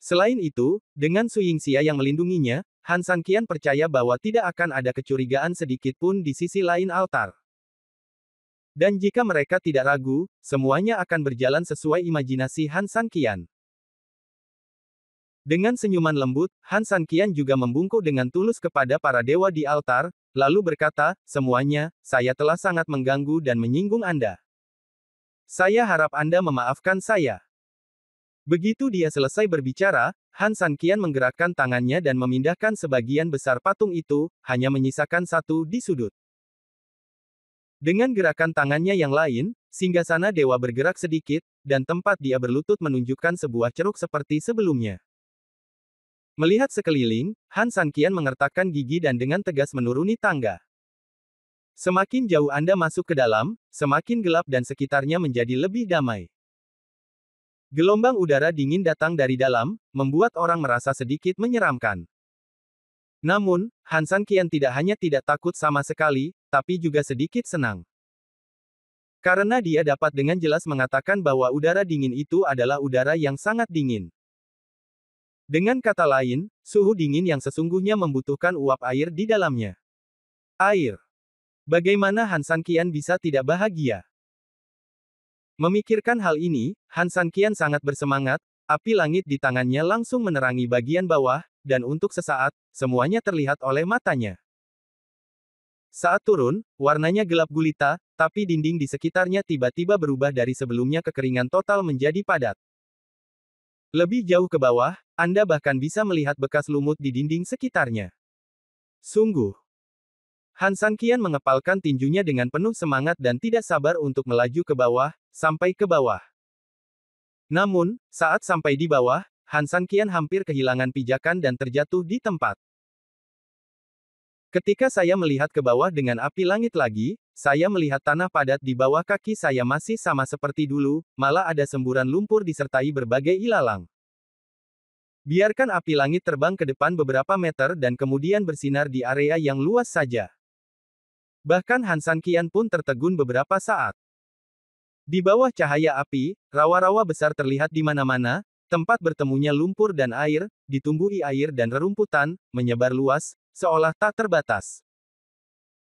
Selain itu, dengan Su Yingxia yang melindunginya, Han San Qian percaya bahwa tidak akan ada kecurigaan sedikit pun di sisi lain altar. Dan jika mereka tidak ragu, semuanya akan berjalan sesuai imajinasi Han San Qian. Dengan senyuman lembut, Han San Qian juga membungkuk dengan tulus kepada para dewa di altar, lalu berkata, "Semuanya, saya telah sangat mengganggu dan menyinggung Anda. Saya harap Anda memaafkan saya." Begitu dia selesai berbicara, Han San Qian menggerakkan tangannya dan memindahkan sebagian besar patung itu, hanya menyisakan satu di sudut. Dengan gerakan tangannya yang lain, singgasana dewa bergerak sedikit, dan tempat dia berlutut menunjukkan sebuah ceruk seperti sebelumnya. Melihat sekeliling, Han San Qian mengertakkan gigi dan dengan tegas menuruni tangga. Semakin jauh Anda masuk ke dalam, semakin gelap dan sekitarnya menjadi lebih damai. Gelombang udara dingin datang dari dalam, membuat orang merasa sedikit menyeramkan. Namun, Han San Qian tidak hanya tidak takut sama sekali, tapi juga sedikit senang. Karena dia dapat dengan jelas mengatakan bahwa udara dingin itu adalah udara yang sangat dingin. Dengan kata lain, suhu dingin yang sesungguhnya membutuhkan uap air di dalamnya. Air. Bagaimana Han Sanqian bisa tidak bahagia? Memikirkan hal ini, Han Sanqian sangat bersemangat, api langit di tangannya langsung menerangi bagian bawah, dan untuk sesaat, semuanya terlihat oleh matanya. Saat turun, warnanya gelap gulita, tapi dinding di sekitarnya tiba-tiba berubah dari sebelumnya kekeringan total menjadi padat. Lebih jauh ke bawah, Anda bahkan bisa melihat bekas lumut di dinding sekitarnya. Sungguh. Han Sanqian mengepalkan tinjunya dengan penuh semangat dan tidak sabar untuk melaju ke bawah, sampai ke bawah. Namun, saat sampai di bawah, Han Sanqian hampir kehilangan pijakan dan terjatuh di tempat. Ketika saya melihat ke bawah dengan api langit lagi, saya melihat tanah padat di bawah kaki saya masih sama seperti dulu, malah ada semburan lumpur disertai berbagai ilalang. Biarkan api langit terbang ke depan beberapa meter dan kemudian bersinar di area yang luas saja. Bahkan Han Sanqian pun tertegun beberapa saat. Di bawah cahaya api, rawa-rawa besar terlihat di mana-mana, tempat bertemunya lumpur dan air, ditumbuhi air dan rerumputan, menyebar luas, seolah tak terbatas.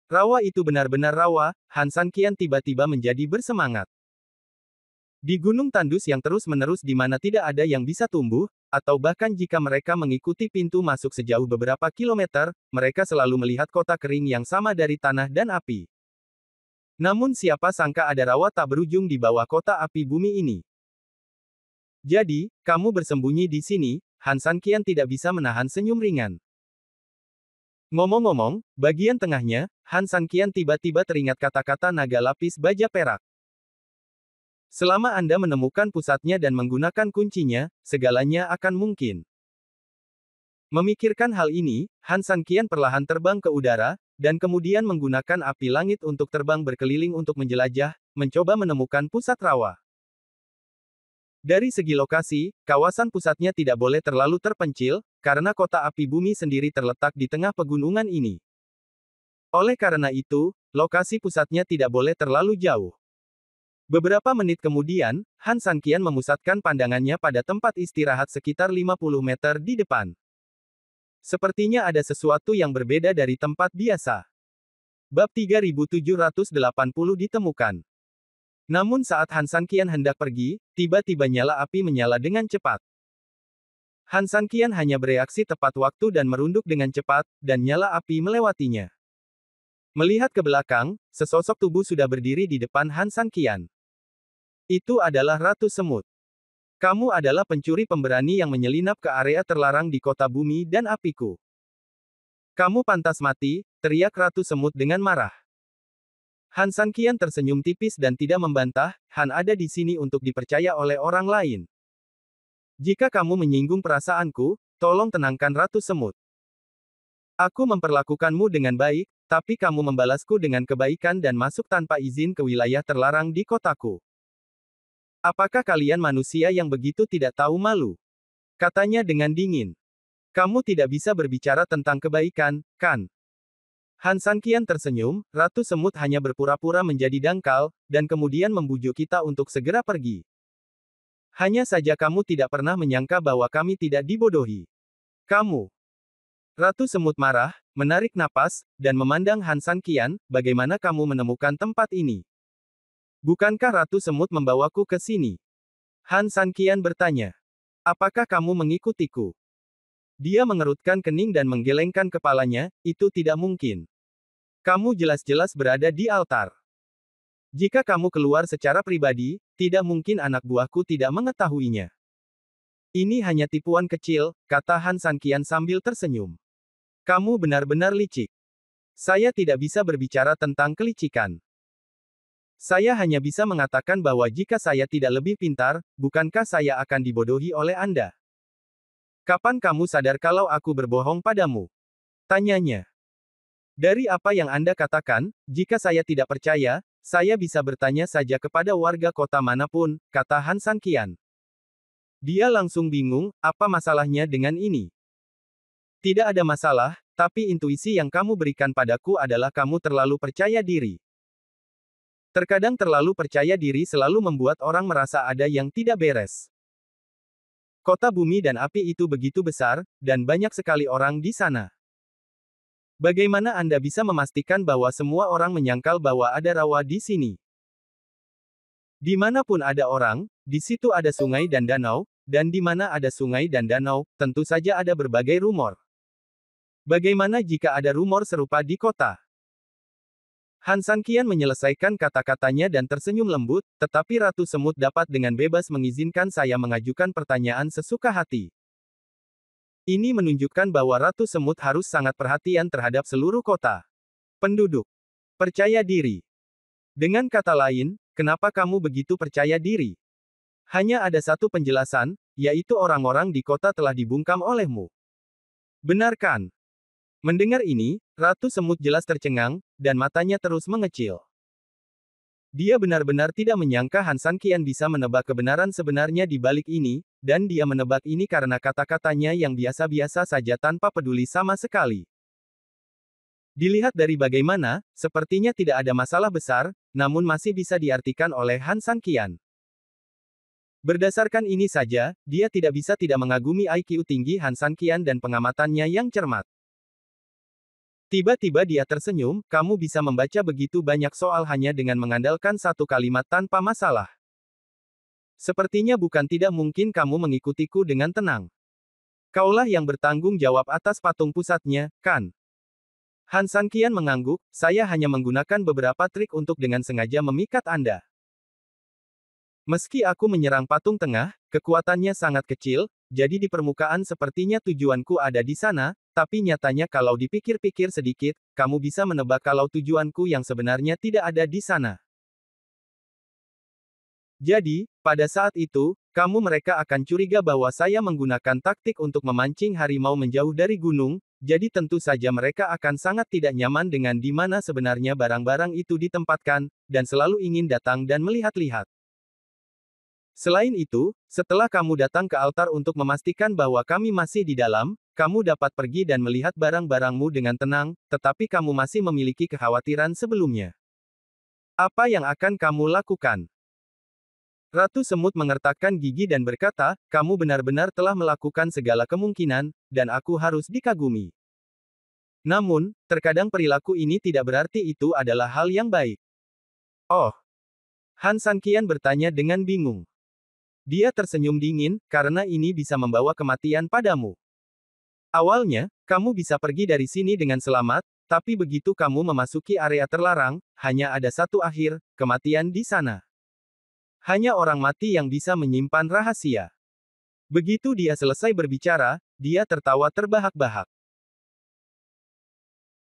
Rawa itu benar-benar rawa, Han Sanqian tiba-tiba menjadi bersemangat. Di gunung tandus yang terus-menerus di mana tidak ada yang bisa tumbuh, atau bahkan jika mereka mengikuti pintu masuk sejauh beberapa kilometer, mereka selalu melihat kota kering yang sama dari tanah dan api. Namun siapa sangka ada rawa tak berujung di bawah kota api bumi ini. Jadi, kamu bersembunyi di sini, Han Sanqian tidak bisa menahan senyum ringan. Ngomong-ngomong, bagian tengahnya, Han Sanqian tiba-tiba teringat kata-kata naga lapis baja perak. Selama Anda menemukan pusatnya dan menggunakan kuncinya, segalanya akan mungkin. Memikirkan hal ini, Han Sanqian perlahan terbang ke udara, dan kemudian menggunakan api langit untuk terbang berkeliling untuk menjelajah, mencoba menemukan pusat rawa. Dari segi lokasi, kawasan pusatnya tidak boleh terlalu terpencil, karena kota api bumi sendiri terletak di tengah pegunungan ini. Oleh karena itu, lokasi pusatnya tidak boleh terlalu jauh. Beberapa menit kemudian, Han Sanqian memusatkan pandangannya pada tempat istirahat sekitar 50 meter di depan. Sepertinya ada sesuatu yang berbeda dari tempat biasa. Bab 3780 ditemukan. Namun saat Han Sanqian hendak pergi, tiba-tiba nyala api menyala dengan cepat. Han Sanqian hanya bereaksi tepat waktu dan merunduk dengan cepat, dan nyala api melewatinya. Melihat ke belakang, sesosok tubuh sudah berdiri di depan Han Sanqian. Itu adalah Ratu Semut. Kamu adalah pencuri pemberani yang menyelinap ke area terlarang di kota bumi dan apiku. Kamu pantas mati, teriak Ratu Semut dengan marah. Han Sanqian tersenyum tipis dan tidak membantah, Han ada di sini untuk dipercaya oleh orang lain. Jika kamu menyinggung perasaanku, tolong tenangkan Ratu Semut. Aku memperlakukanmu dengan baik, tapi kamu membalasku dengan kebaikan dan masuk tanpa izin ke wilayah terlarang di kotaku. Apakah kalian manusia yang begitu tidak tahu malu? Katanya dengan dingin. Kamu tidak bisa berbicara tentang kebaikan, kan? Han Sanqian tersenyum, Ratu Semut hanya berpura-pura menjadi dangkal, dan kemudian membujuk kita untuk segera pergi. Hanya saja kamu tidak pernah menyangka bahwa kami tidak dibodohi. Kamu. Ratu Semut marah, menarik napas, dan memandang Han Sanqian, bagaimana kamu menemukan tempat ini? Bukankah Ratu Semut membawaku ke sini? Han Sanqian bertanya. Apakah kamu mengikutiku? Dia mengerutkan kening dan menggelengkan kepalanya, itu tidak mungkin. Kamu jelas-jelas berada di altar. Jika kamu keluar secara pribadi, tidak mungkin anak buahku tidak mengetahuinya. Ini hanya tipuan kecil, kata Han Sanqian sambil tersenyum. Kamu benar-benar licik. Saya tidak bisa berbicara tentang kelicikan. Saya hanya bisa mengatakan bahwa jika saya tidak lebih pintar, bukankah saya akan dibodohi oleh Anda? Kapan kamu sadar kalau aku berbohong padamu? Tanyanya. Dari apa yang Anda katakan, jika saya tidak percaya, saya bisa bertanya saja kepada warga kota manapun, kata Han Sanqian. Dia langsung bingung, apa masalahnya dengan ini? Tidak ada masalah, tapi intuisi yang kamu berikan padaku adalah kamu terlalu percaya diri. Terkadang terlalu percaya diri selalu membuat orang merasa ada yang tidak beres. Kota bumi dan api itu begitu besar, dan banyak sekali orang di sana. Bagaimana Anda bisa memastikan bahwa semua orang menyangkal bahwa ada rawa di sini? Dimanapun ada orang, di situ ada sungai dan danau, dan di mana ada sungai dan danau, tentu saja ada berbagai rumor. Bagaimana jika ada rumor serupa di kota? Han Sanqian menyelesaikan kata-katanya dan tersenyum lembut, tetapi Ratu Semut dapat dengan bebas mengizinkan saya mengajukan pertanyaan sesuka hati. Ini menunjukkan bahwa Ratu Semut harus sangat perhatian terhadap seluruh kota. Penduduk. Percaya diri. Dengan kata lain, kenapa kamu begitu percaya diri? Hanya ada satu penjelasan, yaitu orang-orang di kota telah dibungkam olehmu. Benar kan? Mendengar ini, Ratu Semut jelas tercengang, dan matanya terus mengecil. Dia benar-benar tidak menyangka Han Sanqian bisa menebak kebenaran sebenarnya di balik ini, dan dia menebak ini karena kata-katanya yang biasa-biasa saja tanpa peduli sama sekali. Dilihat dari bagaimana, sepertinya tidak ada masalah besar, namun masih bisa diartikan oleh Han Sanqian. Berdasarkan ini saja, dia tidak bisa tidak mengagumi IQ tinggi Han Sanqian dan pengamatannya yang cermat. Tiba-tiba dia tersenyum, kamu bisa membaca begitu banyak soal hanya dengan mengandalkan satu kalimat tanpa masalah. Sepertinya bukan tidak mungkin kamu mengikutiku dengan tenang. Kaulah yang bertanggung jawab atas patung pusatnya, kan? Han Sanqian mengangguk, saya hanya menggunakan beberapa trik untuk dengan sengaja memikat Anda. Meski aku menyerang patung tengah, kekuatannya sangat kecil, jadi di permukaan sepertinya tujuanku ada di sana, tapi nyatanya kalau dipikir-pikir sedikit, kamu bisa menebak kalau tujuanku yang sebenarnya tidak ada di sana. Jadi, pada saat itu, mereka akan curiga bahwa saya menggunakan taktik untuk memancing harimau menjauh dari gunung, jadi tentu saja mereka akan sangat tidak nyaman dengan di mana sebenarnya barang-barang itu ditempatkan, dan selalu ingin datang dan melihat-lihat. Selain itu, setelah kamu datang ke altar untuk memastikan bahwa kami masih di dalam, kamu dapat pergi dan melihat barang-barangmu dengan tenang, tetapi kamu masih memiliki kekhawatiran sebelumnya. Apa yang akan kamu lakukan? Ratu Semut mengertakkan gigi dan berkata, kamu benar-benar telah melakukan segala kemungkinan, dan aku harus dikagumi. Namun, terkadang perilaku ini tidak berarti itu adalah hal yang baik. Oh. Han Sanqian bertanya dengan bingung. Dia tersenyum dingin, karena ini bisa membawa kematian padamu. Awalnya, kamu bisa pergi dari sini dengan selamat, tapi begitu kamu memasuki area terlarang, hanya ada satu akhir, kematian di sana. Hanya orang mati yang bisa menyimpan rahasia. Begitu dia selesai berbicara, dia tertawa terbahak-bahak.